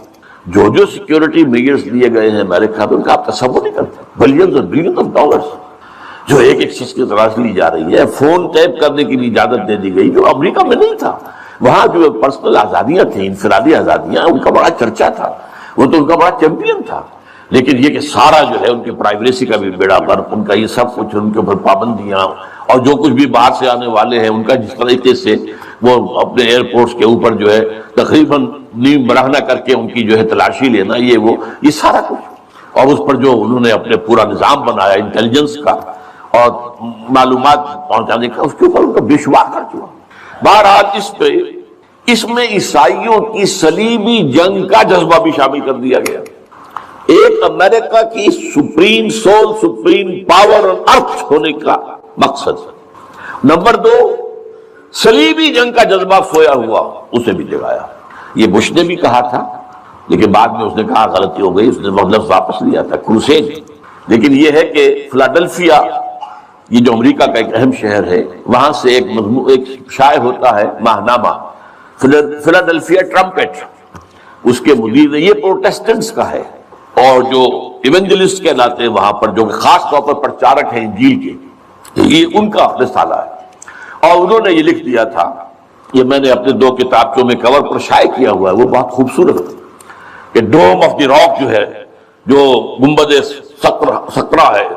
جو سیکیورٹی میجرز لیے گئے ہیں امریکہ میں، ان کا آپ تصور نہیں کرتے، بلینز اور بلینز آف ڈالرز جو ایک ایک چیز کی تلاش لی جا رہی ہے، فون ٹیپ کرنے کی بھی اجازت دے دی گئی جو امریکہ میں نہیں تھا۔ وہاں جو پرسنل آزادیاں تھیں، انفرادی آزادیاں، ان کا بڑا چرچا تھا، وہ تو ان کا بڑا چیمپئن تھا، لیکن یہ کہ سارا جو ہے ان کی پرائیویسی کا بھی بیڑا غرق، ان کا یہ سب کچھ، ان کے اوپر پابندیاں، اور جو کچھ بھی باہر سے آنے والے ہیں ان کا جس طریقے سے وہ اپنے ایئرپورٹس کے اوپر جو ہے تقریباً نیم برہنہ کر کے ان کی جو ہے تلاشی لینا، یہ سارا کچھ، اور اس پر جو انہوں نے اپنے پورا نظام بنایا انٹیلیجنس کا اور معلومات پہنچانے کا، اس کے اوپر ان کا بے شمار خرچ ہوا۔ بہرحال اس میں عیسائیوں کی صلیبی جنگ کا جذبہ بھی شامل کر دیا گیا۔ ایک امریکہ کی سپریم سول، سپریم پاور اور ارتھ ہونے کا مقصد۔ نمبر 2، صلیبی جنگ کا جذبہ سویا ہوا، اسے بھی جگایا۔ یہ بش نے بھی کہا تھا، لیکن بعد میں اس نے کہا غلطی ہو گئی، اس نے لفظ واپس لیا تھا، کروسیڈ۔ لیکن یہ ہے کہ فلاڈلفیا، یہ جو امریکہ کا ایک اہم شہر ہے، وہاں سے ایک شائع ہوتا ہے ماہنامہ فلاڈلفیا ٹرمپٹ، اس کے مدیر نے، یہ پروٹیسٹنٹس کا ہے، اور جو ایونجلسٹ کہلاتے ہیں وہاں پر، جو کہ خاص طور پر پرچارک ہیں انجیل کے، یہ ان کا رسالہ ہے، اور انہوں نے یہ لکھ دیا تھا، یہ میں نے اپنے 2 کتابوں میں کور پر شائع کیا ہوا ہے، وہ بہت خوبصورت ہے، کہ ڈوم آف دی راک جو ہے، جو گنبد سقرا ہے،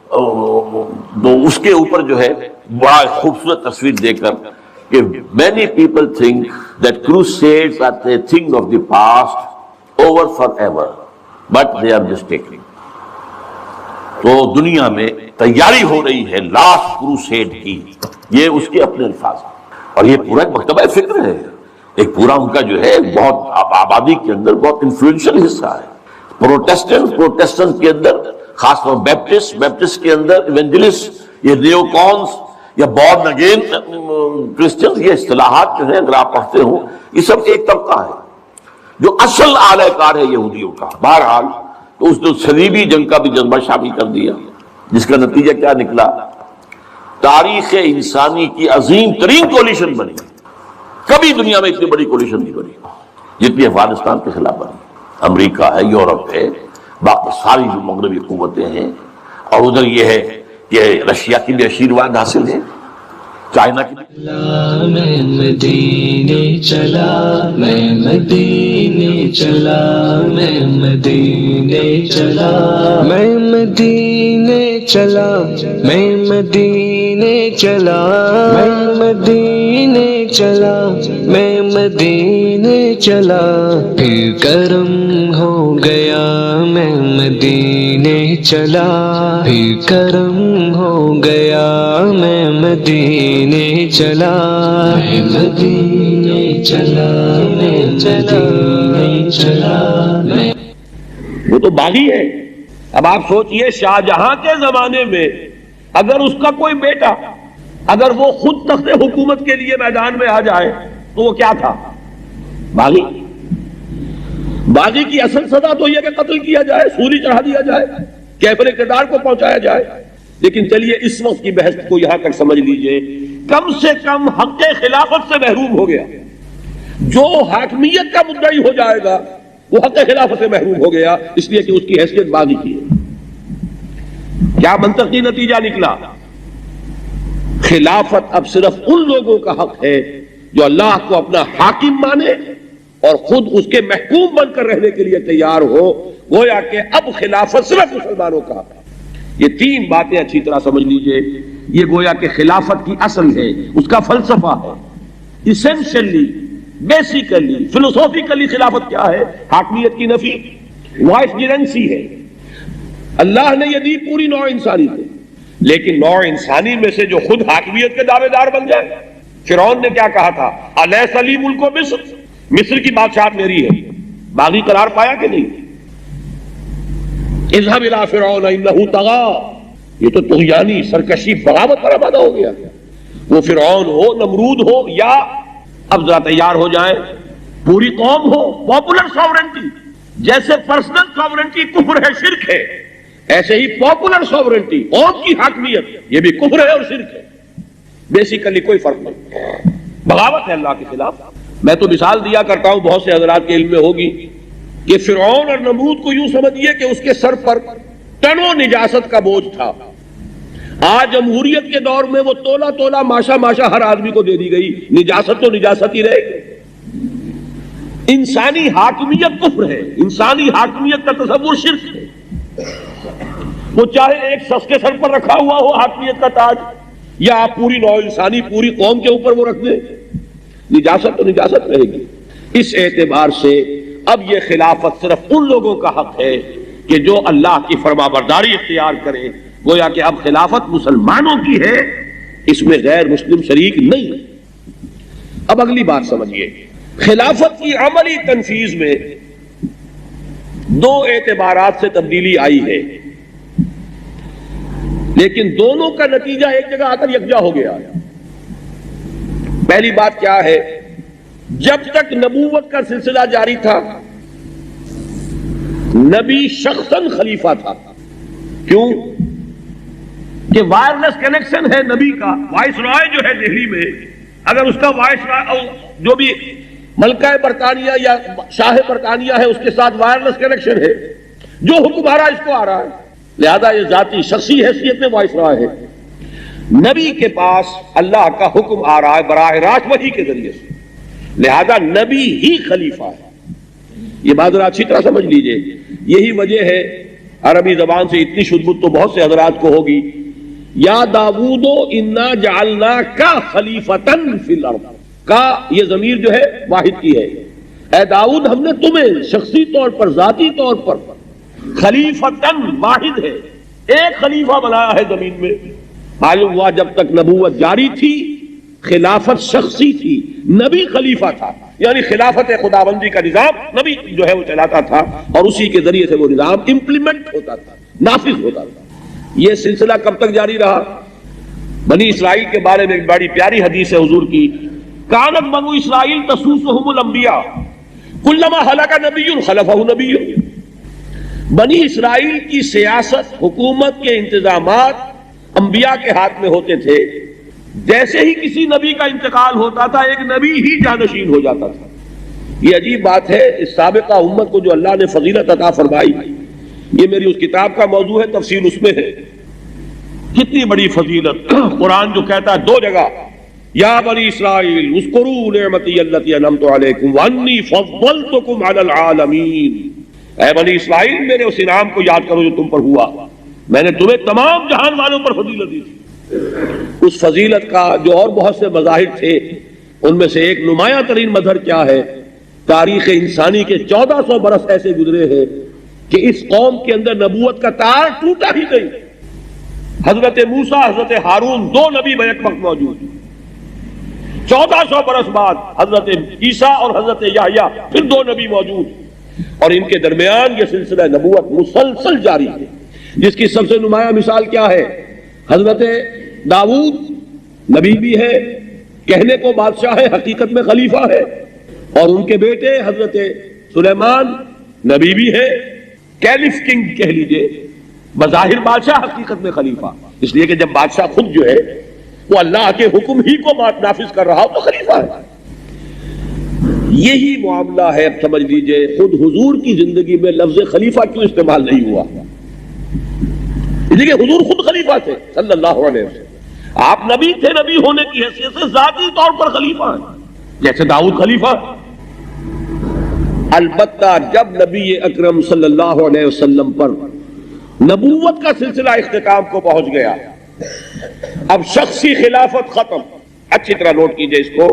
تو اس کے اوپر جو ہے بڑا خوبصورت تصویر دے کر کہ many people think that crusades are a thing of the past, over forever, but they are mistaken. تو دنیا میں تیاری ہو رہی ہے لاسٹ کروسیڈ کی، یہ اس کے اپنے الفاظ ہیں، اور یہ پورا ایک مکتبہ فکر ہے، ایک پورا ان کا جو ہے بہت آبادی کے اندر بہت انفلوئنشل حصہ ہے۔ پروٹیسٹنٹ کے اندر، خاص طور بیپٹسٹ کے اندر، ایونجلسٹ، یہ نیو کونس یا بورن اگین کرسچنز، یہ اصطلاحات جو ہیں اگر آپ پڑھتے ہوں، یہ سب ایک طبقہ ہے جو اصل اعلی کار ہے یہودیوں کا۔ بہرحال تو اس نے صلیبی جنگ کا بھی جذبہ شامل کر دیا، جس کا نتیجہ کیا نکلا؟ تاریخ انسانی کی عظیم ترین کولیشن بنی، کبھی دنیا میں اتنی بڑی کولیشن نہیں بنی جتنی افغانستان کے خلاف بنی۔ امریکہ ہے، یورپ ہے، باقی ساری جو مغربی قوتیں ہیں، اور ادھر یہ ہے کہ رشیا کی بھی آشیرواد حاصل ہے، چائنا کی بھی میں مدینے چلا، میں مدینے چلا، میں مدینے چلا، میں مدینے چلا، میں مدینے چلا، میں مدینے چلا، میں مدینے چلا، پھر کرم ہو گیا میں مدینے چلا، پھر کرم ہو گیا میں مدینے چلا، میں مدینے چلا، میں مدینے چلا، میں وہ تو باغی ہے۔ اب آپ سوچئے شاہجہاں کے زمانے میں اگر اس کا کوئی بیٹا اگر وہ خود تخت حکومت کے لیے میدان میں آ جائے تو وہ کیا تھا؟ باغی۔ باغی کی اصل سزا تو یہ کہ قتل کیا جائے، سولی چڑھا دیا جائے، کیفر اقتدار کو پہنچایا جائے۔ لیکن چلیے اس وقت کی بحث کو یہاں تک سمجھ لیجئے، کم سے کم حق خلافت سے محروم ہو گیا۔ جو حاکمیت کا مدعی ہو جائے گا وہ حق خلافت سے محروم ہو گیا، اس لیے کہ اس کی حیثیت باغی کی ہے۔ کیا منطقی نتیجہ نکلا؟ خلافت اب صرف ان لوگوں کا حق ہے جو اللہ کو اپنا حاکم مانے اور خود اس کے محکوم بن کر رہنے کے لیے تیار ہو۔ گویا کہ اب خلافت صرف مسلمانوں کا حق ہے۔ یہ تین باتیں اچھی طرح سمجھ لیجئے، یہ گویا کہ خلافت کی اصل ہے، اس کا فلسفہ ہے۔ ایسنشلی، بیسیکلی، فلسفیکلی خلافت کیا ہے؟ حاکمیت کی نفی، وائس جیرنسی ہے۔ اللہ نے یہ دی پوری نوع انسانی کو، لیکن نوع انسانی میں سے جو خود حاکمیت کے دعوے دار بن جائے۔ فرعون نے کیا کہا تھا؟ الیس لی ملک مصر، مصر کی بادشاہت میری ہے۔ باغی قرار پایا کہ نہیں؟ اذهب الى فرعون انه طغى، یہ تو طغیانی سرکشی بغاوت پر آمادہ ہو گیا۔ وہ فرعون ہو، نمرود ہو، یا اب ذرا تیار ہو جائیں پوری قوم ہو، پاپولر ساورنٹی۔ جیسے پرسنل ساورنٹی کفر ہے، شرک ہے، ایسے ہی پاپولر ساورنٹی، قوم کی حاکمیت، یہ بھی کفر ہے اور شرک ہے۔ بیسیکلی کوئی فرق نہیں، بغاوت ہے اللہ کے خلاف۔ میں تو مثال دیا کرتا ہوں، بہت سے حضرات کے علم میں ہوگی کہ فرعون اور نمرود کو یوں سمجھیے کہ اس کے سر پر ٹنوں نجاست کا بوجھ تھا۔ آج جمہوریت کے دور میں وہ تولا تولا ماشا ماشا ہر آدمی کو دے دی گئی، نجاست تو نجاست ہی رہے گی۔ انسانی حاکمیت کفر ہے، انسانی حاکمیت کا تصور شرک ہے۔ وہ چاہے ایک شخص کے سر پر رکھا ہوا ہو حاکمیت کا تاج، یا آپ پوری نوع انسانی پوری قوم کے اوپر وہ رکھ دیں، نجاست تو نجاست رہے گی۔ اس اعتبار سے اب یہ خلافت صرف ان لوگوں کا حق ہے کہ جو اللہ کی فرما برداری اختیار کرے۔ گویا کہ اب خلافت مسلمانوں کی ہے، اس میں غیر مسلم شریک نہیں۔ اب اگلی بات سمجھیے، خلافت کی عملی تنفیذ میں دو اعتبارات سے تبدیلی آئی ہے، لیکن دونوں کا نتیجہ ایک جگہ آ کر یکجا ہو گیا۔ پہلی بات کیا ہے؟ جب تک نبوت کا سلسلہ جاری تھا، نبی شخصاً خلیفہ تھا۔ کیوں؟ کہ وائرلیس کنیکشن ہے نبی کا۔ وائس رائے جو ہے دہلی میں، اگر اس کا وائس رائے جو بھی ملکہ برطانیہ یا شاہ برطانیہ ہے اس کے ساتھ وائرلیس کنیکشن ہے، جو حکم آ رہا ہے اس کو آ رہا ہے، لہذا یہ ذاتی شخصی حیثیت میں وائس رائے ہے۔ نبی کے پاس اللہ کا حکم آ رہا ہے براہ راست وحی کے ذریعے سے، لہذا نبی ہی خلیفہ ہے۔ یہ بات ذرا اچھی طرح سمجھ لیجئے۔ یہی وجہ ہے، عربی زبان سے اتنی شدت تو بہت سے حضرات کو ہوگی، یا داود انا جعلناک خلیفتن فی الارض، کا یہ ضمیر جو ہے واحد کی ہے۔ اے داؤد ہم نے تمہیں شخصی طور پر، ذاتی طور پر خلیفتن، واحد ہے، ایک خلیفہ بنایا ہے زمین میں۔ معلوم ہوا جب تک نبوت جاری تھی خلافت شخصی تھی، نبی خلیفہ تھا، یعنی خلافت خداوندی کا نظام نبی جو ہے وہ چلاتا تھا، اور اسی کے ذریعے سے وہ نظام امپلیمنٹ ہوتا تھا، نافذ ہوتا تھا۔ یہ سلسلہ کب تک جاری رہا؟ بنی اسرائیل کے بارے میں ایک بڑی پیاری حدیث ہے حضور کی، کانت بنو اسرائیل تسوسہم الانبیاء کلما ہلک نبی خلفہ نبی۔ بنی اسرائیل کی سیاست، حکومت کے انتظامات انبیاء کے ہاتھ میں ہوتے تھے، جیسے ہی کسی نبی کا انتقال ہوتا تھا ایک نبی ہی جانشین ہو جاتا تھا۔ یہ عجیب بات ہے، اس سابقہ امت کو جو اللہ نے فضیلت عطا فرمائی، یہ میری اس کتاب کا موضوع ہے، تفصیل اس میں ہے۔ کتنی بڑی فضیلت! قرآن جو کہتا ہے دو جگہ یا بنی اسرائیل اذکروا نعمتی التی انعمت علیکم وانی فضلتکم علی العالمین، اے بنی اسرائیل میرے اس انعام کو یاد کرو جو تم پر ہوا، میں نے تمہیں تمام جہان والوں پر فضیلت دی تھی۔ اس فضیلت کا جو اور بہت سے مظاہر تھے ان میں سے ایک نمایاں ترین مظہر کیا ہے؟ تاریخ انسانی کے 1400 برس ایسے گزرے ہیں کہ اس قوم کے اندر نبوت کا تار ٹوٹا ہی نہیں۔ حضرت موسیٰ، حضرت ہارون، دو نبی بیک وقت موجود، 1400 برس بعد حضرت عیسیٰ اور حضرت یحییٰ پھر دو نبی موجود، اور ان کے درمیان یہ سلسلہ نبوت مسلسل جاری ہے، جس کی سب سے نمایاں مثال کیا ہے؟ حضرت داؤد نبی بھی ہے، کہنے کو بادشاہ ہے، حقیقت میں خلیفہ ہے، اور ان کے بیٹے حضرت سلیمان نبی بھی ہے، کیلف کنگ کہہ لیجئے، بظاہر بادشاہ، حقیقت میں خلیفہ، اس لیے کہ جب بادشاہ خود جو ہے وہ اللہ کے حکم ہی کو نافذ کر رہا ہو تو خلیفہ ہے۔ یہی معاملہ ہے، اب سمجھ لیجئے خود حضور کی زندگی میں لفظ خلیفہ کیوں استعمال نہیں ہوا؟ دیکھیے حضور خود خلیفہ تھے صلی اللہ علیہ وسلم، آپ نبی تھے، نبی ہونے کی حیثیت سے ذاتی طور پر خلیفہ ہیں، جیسے داؤد خلیفہ۔ البتہ جب نبی اکرم صلی اللہ علیہ وسلم پر نبوت کا سلسلہ اختتام کو پہنچ گیا، اب شخصی خلافت ختم۔ اچھی طرح نوٹ کیجئے اس کو،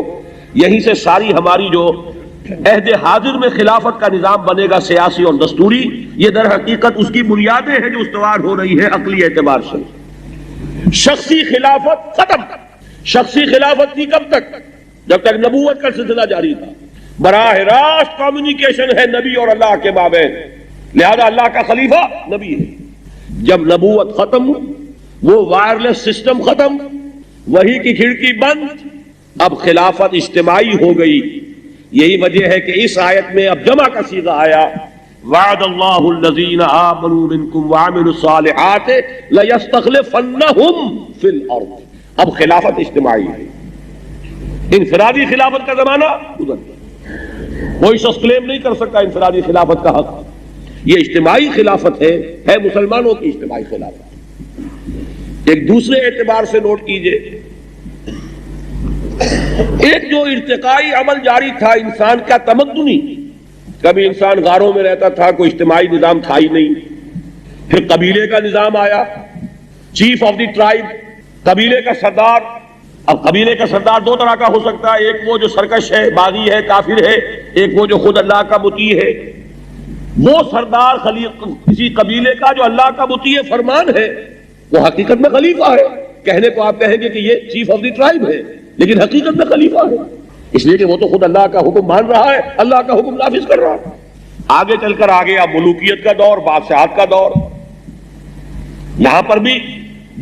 یہیں سے ساری ہماری جو عہد حاضر میں خلافت کا نظام بنے گا سیاسی اور دستوری، یہ در حقیقت اس کی بنیادیں ہیں جو استوار ہو رہی ہے عقلی اعتبار سے۔ شخصی خلافت ختم۔ شخصی خلافت تھی کب تک؟ جب تک نبوت کا سلسلہ جاری تھا، براہ راست کمیونیکیشن ہے نبی اور اللہ کے مابین، لہذا اللہ کا خلیفہ نبی ہے۔ جب نبوت ختم، وہ وائرلیس سسٹم ختم، وحی کی کھڑکی بند، اب خلافت اجتماعی ہو گئی۔ یہی وجہ ہے کہ اس آیت میں اب جمع کا صیغہ آیا، وعد اللہ الذین آمنوا منکم وعملوا الصالحات لیستخلفنہم فی الارض۔ اب خلافت اجتماعی ہے، انفرادی خلافت کا زمانہ گزر گیا، کوئی شخص کلیم نہیں کر سکتا انفرادی خلافت کا حق، یہ اجتماعی خلافت ہے مسلمانوں کی اجتماعی خلافت۔ ایک دوسرے اعتبار سے نوٹ کیجئے، ایک جو ارتقائی عمل جاری تھا انسان کا تمدنی، کبھی انسان غاروں میں رہتا تھا، کوئی اجتماعی نظام تھا ہی نہیں، پھر قبیلے کا نظام آیا، چیف آف دی ٹرائب، قبیلے کا سردار۔ اب قبیلے کا سردار دو طرح کا ہو سکتا ہے، ایک وہ جو سرکش ہے، باغی ہے، کافر ہے، ایک وہ جو خود اللہ کا مطیع ہے۔ وہ سردار کسی قبیلے کا جو اللہ کا مطیع فرمان ہے، وہ حقیقت میں خلیفہ ہے۔ کہنے کو آپ کہیں گے کہ یہ چیف آف دی ٹرائب ہے، لیکن حقیقت میں خلیفہ ہے، اس لیے کہ وہ تو خود اللہ کا حکم مان رہا ہے، اللہ کا حکم نافذ کر رہا ہے۔ آگے چل کر آگے اب ملوکیت کا دور، بادشاہت کا دور۔ یہاں پر بھی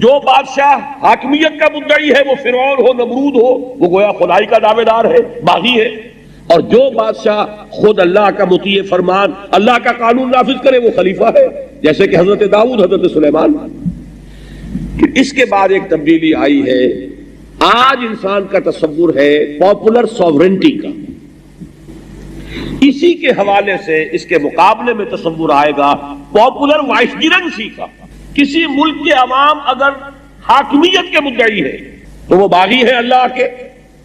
جو بادشاہ حاکمیت کا مدعی ہے، وہ فرعون ہو، نمرود ہو، وہ گویا خدائی کا دعوے دار ہے، باغی ہے، اور جو بادشاہ خود اللہ کا مطیع فرمان، اللہ کا قانون نافذ کرے، وہ خلیفہ ہے، جیسے کہ حضرت داؤد، حضرت سلیمان۔ اس کے بعد ایک تبدیلی آئی ہے، آج انسان کا تصور ہے پاپولر سوورنٹی کا، اسی کے حوالے سے اس کے مقابلے میں تصور آئے گا پاپولر وائسگرنسی کا۔ کسی ملک کے عوام اگر حاکمیت کے مدعی ہے تو وہ باغی ہے، اللہ کے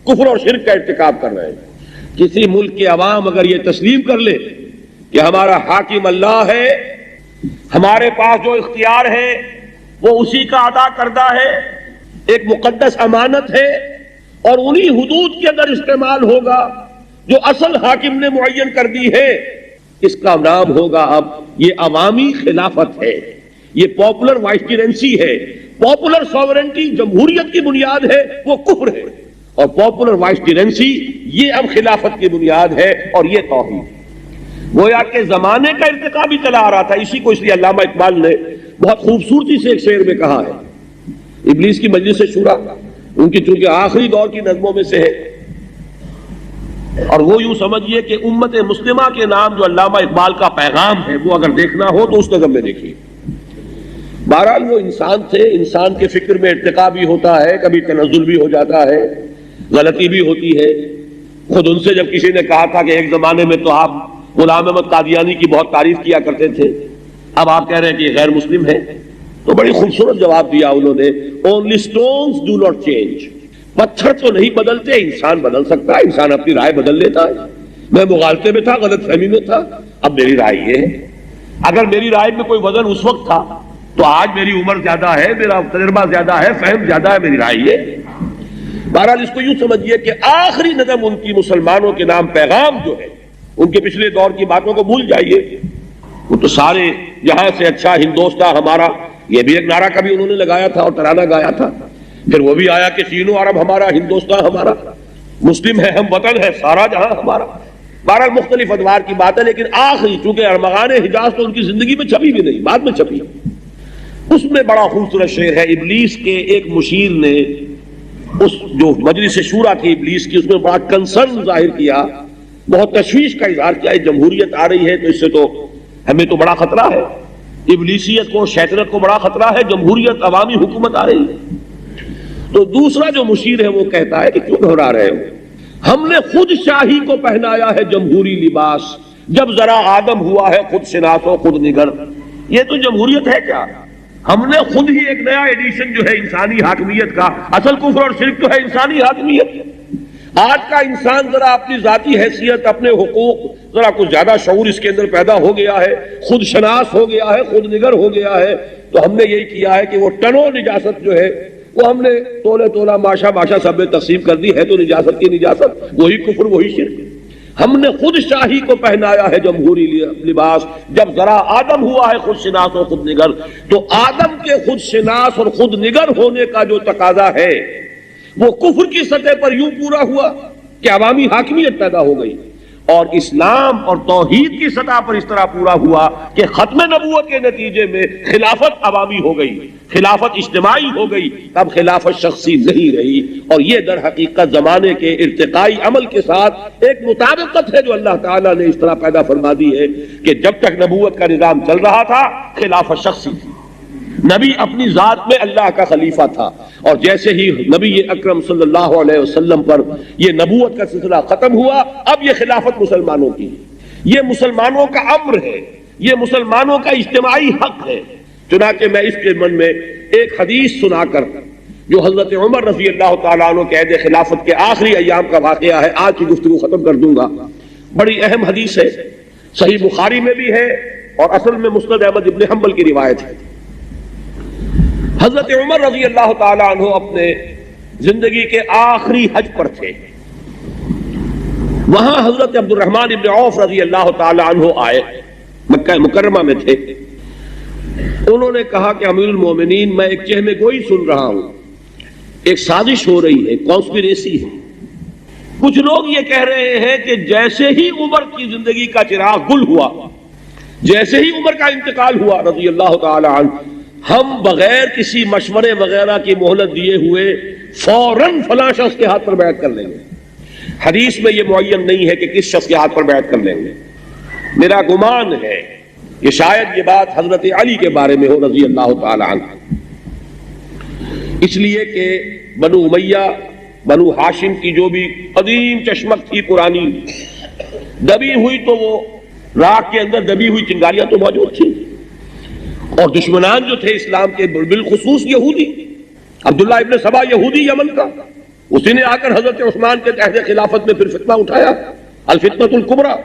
کفر اور شرک کا ارتکاب کر رہے ہیں۔ کسی ملک کے عوام اگر یہ تسلیم کر لے کہ ہمارا حاکم اللہ ہے، ہمارے پاس جو اختیار ہے وہ اسی کا ادا کردہ ہے، ایک مقدس امانت ہے، اور انہی حدود کے اندر استعمال ہوگا جو اصل حاکم نے معین کر دی ہے، اس کا نام ہوگا اب یہ عوامی خلافت ہے، یہ پاپولر وائسگرنسی ہے۔ پاپولر سوورنٹی جمہوریت کی بنیاد ہے، وہ کفر ہے، اور پاپولر وائسگرنسی یہ اب خلافت کی بنیاد ہے، اور یہ توحید۔ گویا کہ زمانے کا ارتقا بھی چلا آ رہا تھا، اسی کو اس لیے علامہ اقبال نے بہت خوبصورتی سے ایک شعر میں کہا ہے، ابلیس کی مجلس شورا ان کی چونکہ آخری دور کی نظموں میں سے ہے، اور وہ یوں سمجھیے کہ امت مسلمہ کے نام جو علامہ اقبال کا پیغام ہے، وہ اگر دیکھنا ہو تو اس نظم میں دیکھیے۔ بہرحال وہ انسان تھے، انسان کے فکر میں ارتقا بھی ہوتا ہے، کبھی تنزل بھی ہو جاتا ہے، غلطی بھی ہوتی ہے۔ خود ان سے جب کسی نے کہا تھا کہ ایک زمانے میں تو آپ غلام احمد قادیانی کی بہت تعریف کیا کرتے تھے، اب آپ کہہ رہے ہیں کہ یہ غیر مسلم ہے، تو بڑی خوبصورت جواب دیا انہوں نے، only stones do not change، پتھر تو نہیں بدلتے، انسان بدل سکتا ہے، انسان اپنی رائے بدل لیتا ہے۔ میں مغالطے میں تھا، غلط فہمی میں تھا، اب میری رائے یہ ہے۔ اگر میری رائے میں کوئی وزن اس وقت تھا تو آج میری عمر زیادہ ہے، میرا تجربہ زیادہ ہے، فہم زیادہ ہے، میری رائے یہ۔ بہرحال اس کو یوں سمجھیے کہ آخری نظم ان کی مسلمانوں کے نام پیغام جو ہے، ان کے پچھلے دور کی باتوں کو بھول جائیے۔ وہ تو سارے یہاں سے اچھا ہندوستان ہمارا، یہ بھی ایک نعرہ کبھی انہوں نے لگایا تھا اور ترانہ گایا تھا، پھر وہ بھی آیا کہ تینوں عرب ہمارا، ہندوستان ہمارا، مسلم ہے ہم، وطن ہے سارا جہاں ہمارا۔ بہرحال مختلف ادوار کی بات ہے، لیکن آخری چونکہ ارمغان حجاز تو ان کی زندگی میں چھپی بھی نہیں، بعد میں چھپی۔ اس میں بڑا خوبصورت شعر ہے، ابلیس کے ایک مشیر نے اس جو مجلس شورا تھی ابلیس کی، اس میں بڑا کنسرن ظاہر کیا، بہت تشویش کا اظہار کیا، جمہوریت آ رہی ہے تو اس سے تو ہمیں تو بڑا خطرہ ہے، ابلیسیت کو، شیطنت کو بڑا خطرہ ہے، جمہوریت عوامی حکومت آ رہی ہے۔ تو دوسرا جو مشیر ہے وہ کہتا ہے کہ کیوں گھبرا رہے ہو، ہم نے خود شاہی کو پہنایا ہے جمہوری لباس، جب ذرا آدم ہوا ہے خود شناس و خود نگر۔ یہ تو جمہوریت ہے کیا؟ ہم نے خود ہی ایک نیا ایڈیشن جو ہے انسانی حاکمیت کا، اصل کفر اور شرک تو ہے انسانی حاکمیت۔ آج کا انسان ذرا اپنی ذاتی حیثیت، اپنے حقوق، ذرا کچھ زیادہ شعور اس کے اندر پیدا ہو گیا ہے، خود شناس ہو گیا ہے، خود نگر ہو گیا ہے، تو ہم نے یہی کیا ہے کہ وہ ٹنو نجاست جو ہے وہ ہم نے تولے تولا ماشا ماشا سب میں تقسیم کر دی ہے، تو نجاست کی نجاست، وہی کفر وہی شرک۔ ہم نے خود شاہی کو پہنایا ہے جمہوری لباس، جب ذرا آدم ہوا ہے خود شناس اور خود نگر۔ تو آدم کے خود شناس اور خود نگر ہونے کا جو تقاضا ہے وہ کفر کی سطح پر یوں پورا ہوا کہ عوامی حاکمیت پیدا ہو گئی، اور اسلام اور توحید کی سطح پر اس طرح پورا ہوا کہ ختم نبوت کے نتیجے میں خلافت عوامی ہو گئی، خلافت اجتماعی ہو گئی، اب خلافت شخصی نہیں رہی۔ اور یہ در حقیقت زمانے کے ارتقائی عمل کے ساتھ ایک مطابقت ہے جو اللہ تعالیٰ نے اس طرح پیدا فرما دی ہے کہ جب تک نبوت کا نظام چل رہا تھا خلافت شخصی تھی، نبی اپنی ذات میں اللہ کا خلیفہ تھا، اور جیسے ہی نبی اکرم صلی اللہ علیہ وسلم پر یہ نبوت کا سلسلہ ختم ہوا، اب یہ خلافت مسلمانوں کی ہے، یہ مسلمانوں کا امر ہے، یہ مسلمانوں کا اجتماعی حق ہے۔ چنانچہ میں اس کے من میں ایک حدیث سنا کر جو حضرت عمر رضی اللہ تعالیٰ عنہ کے عہد خلافت کے آخری ایام کا واقعہ ہے، آج کی گفتگو ختم کر دوں گا۔ بڑی اہم حدیث ہے، صحیح بخاری میں بھی ہے اور اصل میں مسند احمد ابن حنبل کی روایت ہے۔ حضرت عمر رضی اللہ تعالیٰ عنہ اپنے زندگی کے آخری حج پر تھے، وہاں حضرت عبد الرحمن ابن عوف رضی اللہ تعالیٰ عنہ آئے، مکہ مکرمہ میں تھے۔ انہوں نے کہا کہ امیر المومنین، میں ایک چہمے گوئی سن رہا ہوں، ایک سازش ہو رہی ہے، کانسپیریسی ہے۔ کچھ لوگ یہ کہہ رہے ہیں کہ جیسے ہی عمر کی زندگی کا چراغ گل ہوا، جیسے ہی عمر کا انتقال ہوا رضی اللہ تعالیٰ عنہ، ہم بغیر کسی مشورے وغیرہ کی مہلت دیے ہوئے فوراً فلاں شخص کے ہاتھ پر بیعت کر لیں گے۔ حدیث میں یہ معین نہیں ہے کہ کس شخص کے ہاتھ پر بیعت کر لیں گے۔ میرا گمان ہے کہ شاید یہ بات حضرت علی کے بارے میں ہو رضی اللہ تعالی عنہ، اس لیے کہ بنو امیہ، بنو ہاشم کی جو بھی قدیم چشمک تھی پرانی، دبی ہوئی تو وہ راکھ کے اندر دبی ہوئی چنگاریاں تو موجود تھیں، اور دشمنان جو تھے اسلام کے بالخصوص یہودی، عبداللہ ابن سبا یہودی یمن کا، اسی نے آ کر حضرت عثمان کے عہد خلافت میں پھر فتنہ اٹھایا، الفتنۃ الکبریٰ۔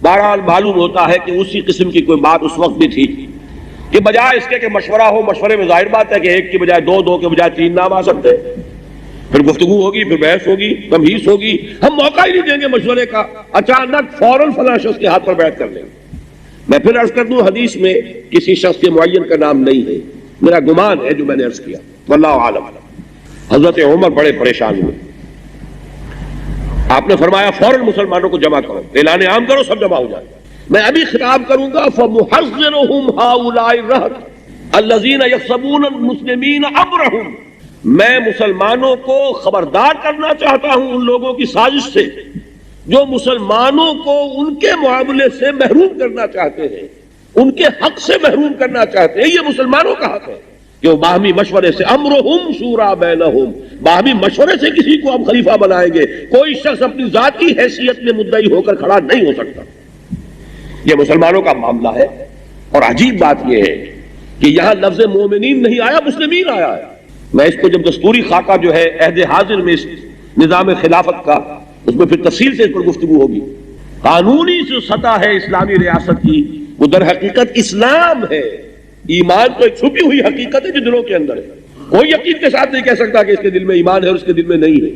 بہرحال معلوم ہوتا ہے کہ اسی قسم کی کوئی بات اس وقت بھی تھی کہ بجائے اس کے کہ مشورہ ہو، مشورے میں ظاہر بات ہے کہ ایک کی بجائے دو، دو کے بجائے تین نام آ سکتے، پھر گفتگو ہوگی، پھر بحث ہوگی، تمہیس ہوگی، ہم موقع ہی نہیں دیں گے مشورے کا، اچانک فوراً فلاں شخص کے ہاتھ پر بیعت کر لیں گے۔ میں پھر عرض کر دوں، حدیث میں کسی شخص کے معین کا نام نہیں ہے، میرا گمان ہے جو میں نے عرض کیا، واللہ عالم۔ حضرت عمر بڑے پریشان ہوئے، آپ نے فرمایا فوراً مسلمانوں کو جمع کرو، اعلان عام کرو، سب جمع ہو جائے۔ میں ابھی خطاب کروں گا، فَمُحَذِّرُهُمْ هَؤُلَاءِ الرَّهْطِ الَّذِينَ يَحْسَبُونَ الْمُسْلِمِينَ أَمْرَهُمْ۔ میں مسلمانوں کو خبردار کرنا چاہتا ہوں ان لوگوں کی سازش سے جو مسلمانوں کو ان کے معاملے سے محروم کرنا چاہتے ہیں، ان کے حق سے محروم کرنا چاہتے ہیں۔ یہ مسلمانوں کا حق ہے کہ وہ باہمی مشورے سے، امرہم شورا بینہم، باہمی مشورے سے کسی کو ہم خلیفہ بنائیں گے، کوئی شخص اپنی ذاتی حیثیت میں مدعی ہو کر کھڑا نہیں ہو سکتا۔ یہ مسلمانوں کا معاملہ ہے، اور عجیب بات یہ ہے کہ یہاں لفظ مومنین نہیں آیا، مسلمین آیا ہے۔ میں اس کو جب دستوری خاکہ جو ہے عہد حاضر میں اس نظام خلافت کا، اس میں پھر تفصیل سے اس پر گفتگو ہوگی۔ قانونی جو سطح ہے اسلامی ریاست کی وہ در حقیقت اسلام ہے۔ ایمان تو ایک چھپی ہوئی حقیقت ہے جو دلوں کے اندر ہے، کوئی یقین کے ساتھ نہیں کہہ سکتا کہ اس کے دل میں ایمان ہے اور اس کے دل میں نہیں ہے۔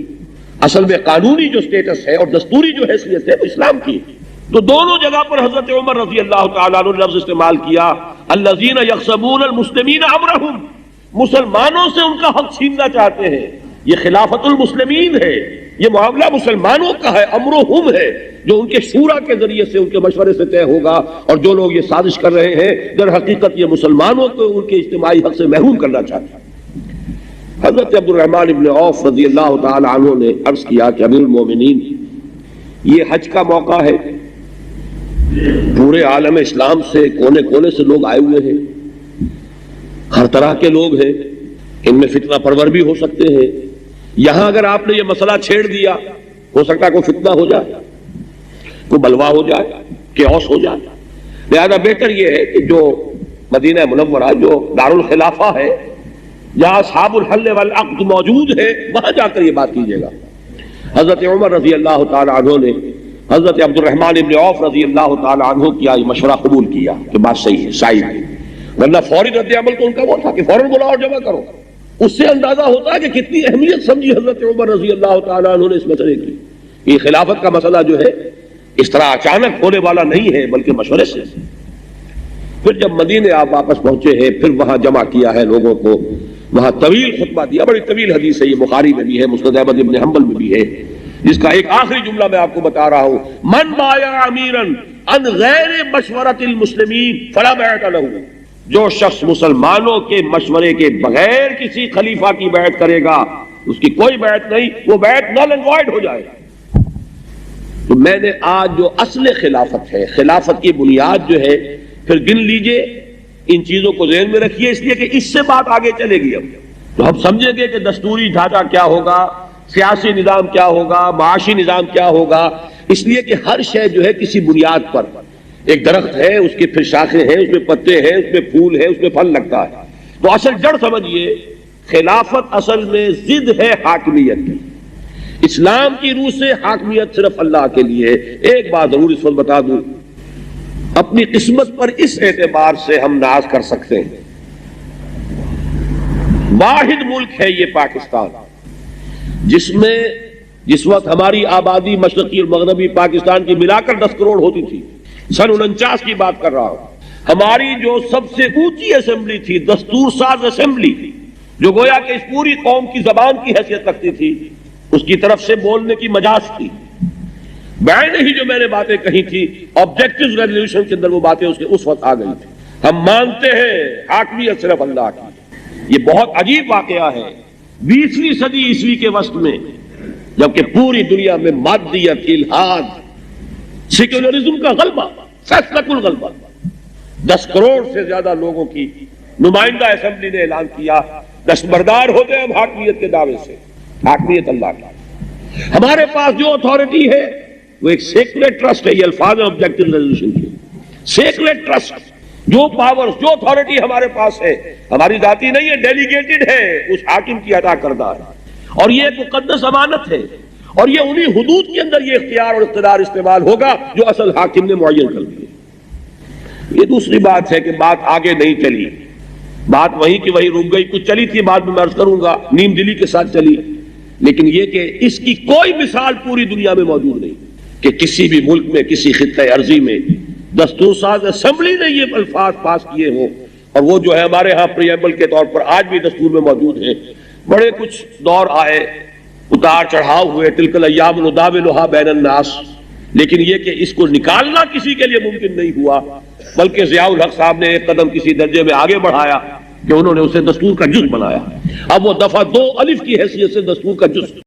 اصل میں قانونی جو سٹیٹس ہے اور دستوری جو حیثیت ہے وہ اسلام کی ہے۔ تو دونوں جگہ پر حضرت عمر رضی اللہ تعالیٰ عنہ نے لفظ استعمال کیا الذین یغصبون المسلمین امرہم، مسلمانوں سے ان کا حق چھیننا چاہتے ہیں۔ یہ خلافت المسلمین ہے، یہ معاملہ مسلمانوں کا ہے، امرہم ہے جو ان کے شورا کے ذریعے سے، ان کے مشورے سے طے ہوگا، اور جو لوگ یہ سازش کر رہے ہیں در حقیقت یہ مسلمانوں کو ان کے اجتماعی حق سے محروم کرنا چاہتے ہیں۔ حضرت عبد الرحمن ابن عوف رضی اللہ تعالی عنہ نے عرض کیا کہ امیر المومنین، یہ حج کا موقع ہے، پورے عالم اسلام سے کونے کونے سے لوگ آئے ہوئے ہیں، ہر طرح کے لوگ ہیں، ان میں فتنہ پرور بھی ہو سکتے ہیں۔ یہاں اگر آپ نے یہ مسئلہ چھیڑ دیا، ہو سکتا ہے کوئی فتنہ ہو جائے، کوئی بلوا ہو جائے، کیوس ہو جائے۔ لہذا بہتر یہ ہے کہ جو مدینہ منورہ جو دارالخلافہ ہے، جہاں اصحاب الحل والعقد موجود ہے، وہاں جا کر یہ بات کیجیے گا۔ حضرت عمر رضی اللہ تعالی عنہ نے حضرت عبد الرحمن ابن عوف رضی اللہ تعالی عنہ کیا یہ مشورہ قبول کیا کہ بات صحیح ہے، صحیح ہے، ورنہ فوری رد عمل تو ان کا وہ تھا کہ فوراً بلاؤ اور جمع کرو۔ اس سے اندازہ ہوتا ہے کہ کتنی اہمیت سمجھی حضرت عمر رضی اللہ تعالی عنہ نے اس مسئلے کی۔ یہ خلافت کا مسئلہ جو ہے اس طرح اچانک ہونے والا نہیں ہے بلکہ مشورے سے۔ پھر جب مدینے آپ واپس پہنچے ہیں، پھر وہاں جمع کیا ہے لوگوں کو، وہاں طویل خطبہ دیا، بڑی طویل حدیث ہے، یہ بخاری میں بھی ہے، مسند احمد ابن حنبل میں بھی ہے، جس کا ایک آخری جملہ میں آپ کو بتا رہا ہوں، من بایا امیرا عن غیر مشورۃ المسلمین فلا بیعۃ لہ، جو شخص مسلمانوں کے مشورے کے بغیر کسی خلیفہ کی بیعت کرے گا اس کی کوئی بیعت نہیں، وہ بیعت نل اینڈ وائڈ ہو جائے گا۔ تو میں نے آج جو اصل خلافت ہے، خلافت کی بنیاد جو ہے، پھر گن لیجئے، ان چیزوں کو ذہن میں رکھیے، اس لیے کہ اس سے بات آگے چلے گی۔ اب تو ہم سمجھیں گے کہ دستوری ڈھانچہ کیا ہوگا، سیاسی نظام کیا ہوگا، معاشی نظام کیا ہوگا، اس لیے کہ ہر شے جو ہے کسی بنیاد پر، ایک درخت ہے، اس کی پھر شاخیں ہیں، اس میں پتے ہیں، اس میں پھول ہے، اس میں پھل لگتا ہے۔ تو اصل جڑ سمجھیے، خلافت اصل میں ضد ہے حاکمیت کی۔ اسلام کی روح سے حاکمیت صرف اللہ کے لیے ہے۔ ایک بات ضرور اس وقت بتا دوں، اپنی قسمت پر اس اعتبار سے ہم ناز کر سکتے ہیں، واحد ملک ہے یہ پاکستان، جس میں جس وقت ہماری آبادی مشرقی اور مغربی پاکستان کی ملا کر 10 کروڑ ہوتی تھی، سن 49 کی بات کر رہا ہوں، ہماری جو سب سے اونچی اسمبلی تھی، دستور ساز اسمبلی، جو گویا کہ اس پوری قوم کی زبان کی حیثیت رکھتی تھی، اس کی طرف سے بولنے کی مجاز تھی۔ بعین ہی جو میں نے باتیں کہی تھی، آبجیکٹیو ریزولوشن کے اندر وہ باتیں اس وقت آ گئی تھی۔ ہم مانتے ہیں حاکمیت صرف اللہ کی۔ یہ بہت عجیب واقعہ ہے 20ویں صدی عیسوی کے وسط میں، جبکہ پوری دنیا میں مادیت، الحاد، سیکولرزم کا غلبہ، فیصلہ الغلبہ، 10 کروڑ سے زیادہ لوگوں کی نمائندہ اسمبلی نے اعلان کیا، دستبردار ہو گئے ہم حاکمیت کے دعوے سے، حاکمیت اللہ کی۔ ہمارے پاس جو اتھارٹی ہے وہ ایک سیکریٹ ٹرسٹ ہے، یہ الفاظ ہیں آبجیکٹیو ریزولوشن کے، سیکریٹ ٹرسٹ۔ جو پاورز، جو اتھارٹی ہمارے پاس ہے، ہماری ذاتی نہیں ہے، ڈیلیگیٹڈ ہے، اس حاکم کی عطا کردہ ہے، اور یہ ایک مقدس امانت ہے، اور یہ انہی حدود کے اندر یہ اختیار اور اقتدار استعمال ہوگا جو اصل حاکم نے معین کر دیے۔ یہ دوسری بات ہے کہ بات آگے نہیں چلی، بات وہیں کی وہیں رک گئی، کچھ چلی تھی، بعد میں عرض کروں گا، نیم دلی کے ساتھ چلی، لیکن یہ کہ اس کی کوئی مثال پوری دنیا میں موجود نہیں کہ کسی بھی ملک میں، کسی خطہ ارضی میں دستور ساز اسمبلی نے یہ الفاظ پاس کیے ہوں، اور وہ جو ہے ہمارے ہاں پریمبل کے طور پر آج بھی دستور میں موجود ہیں۔ بڑے کچھ دور آئے، اتار چڑھاؤ ہوئے، تلک الایام نداولھا بین الناس، لیکن یہ کہ اس کو نکالنا کسی کے لیے ممکن نہیں ہوا، بلکہ ضیاء الحق صاحب نے ایک قدم کسی درجے میں آگے بڑھایا کہ انہوں نے اسے دستور کا جز بنایا۔ اب وہ دفعہ 2 الف کی حیثیت سے دستور کا جز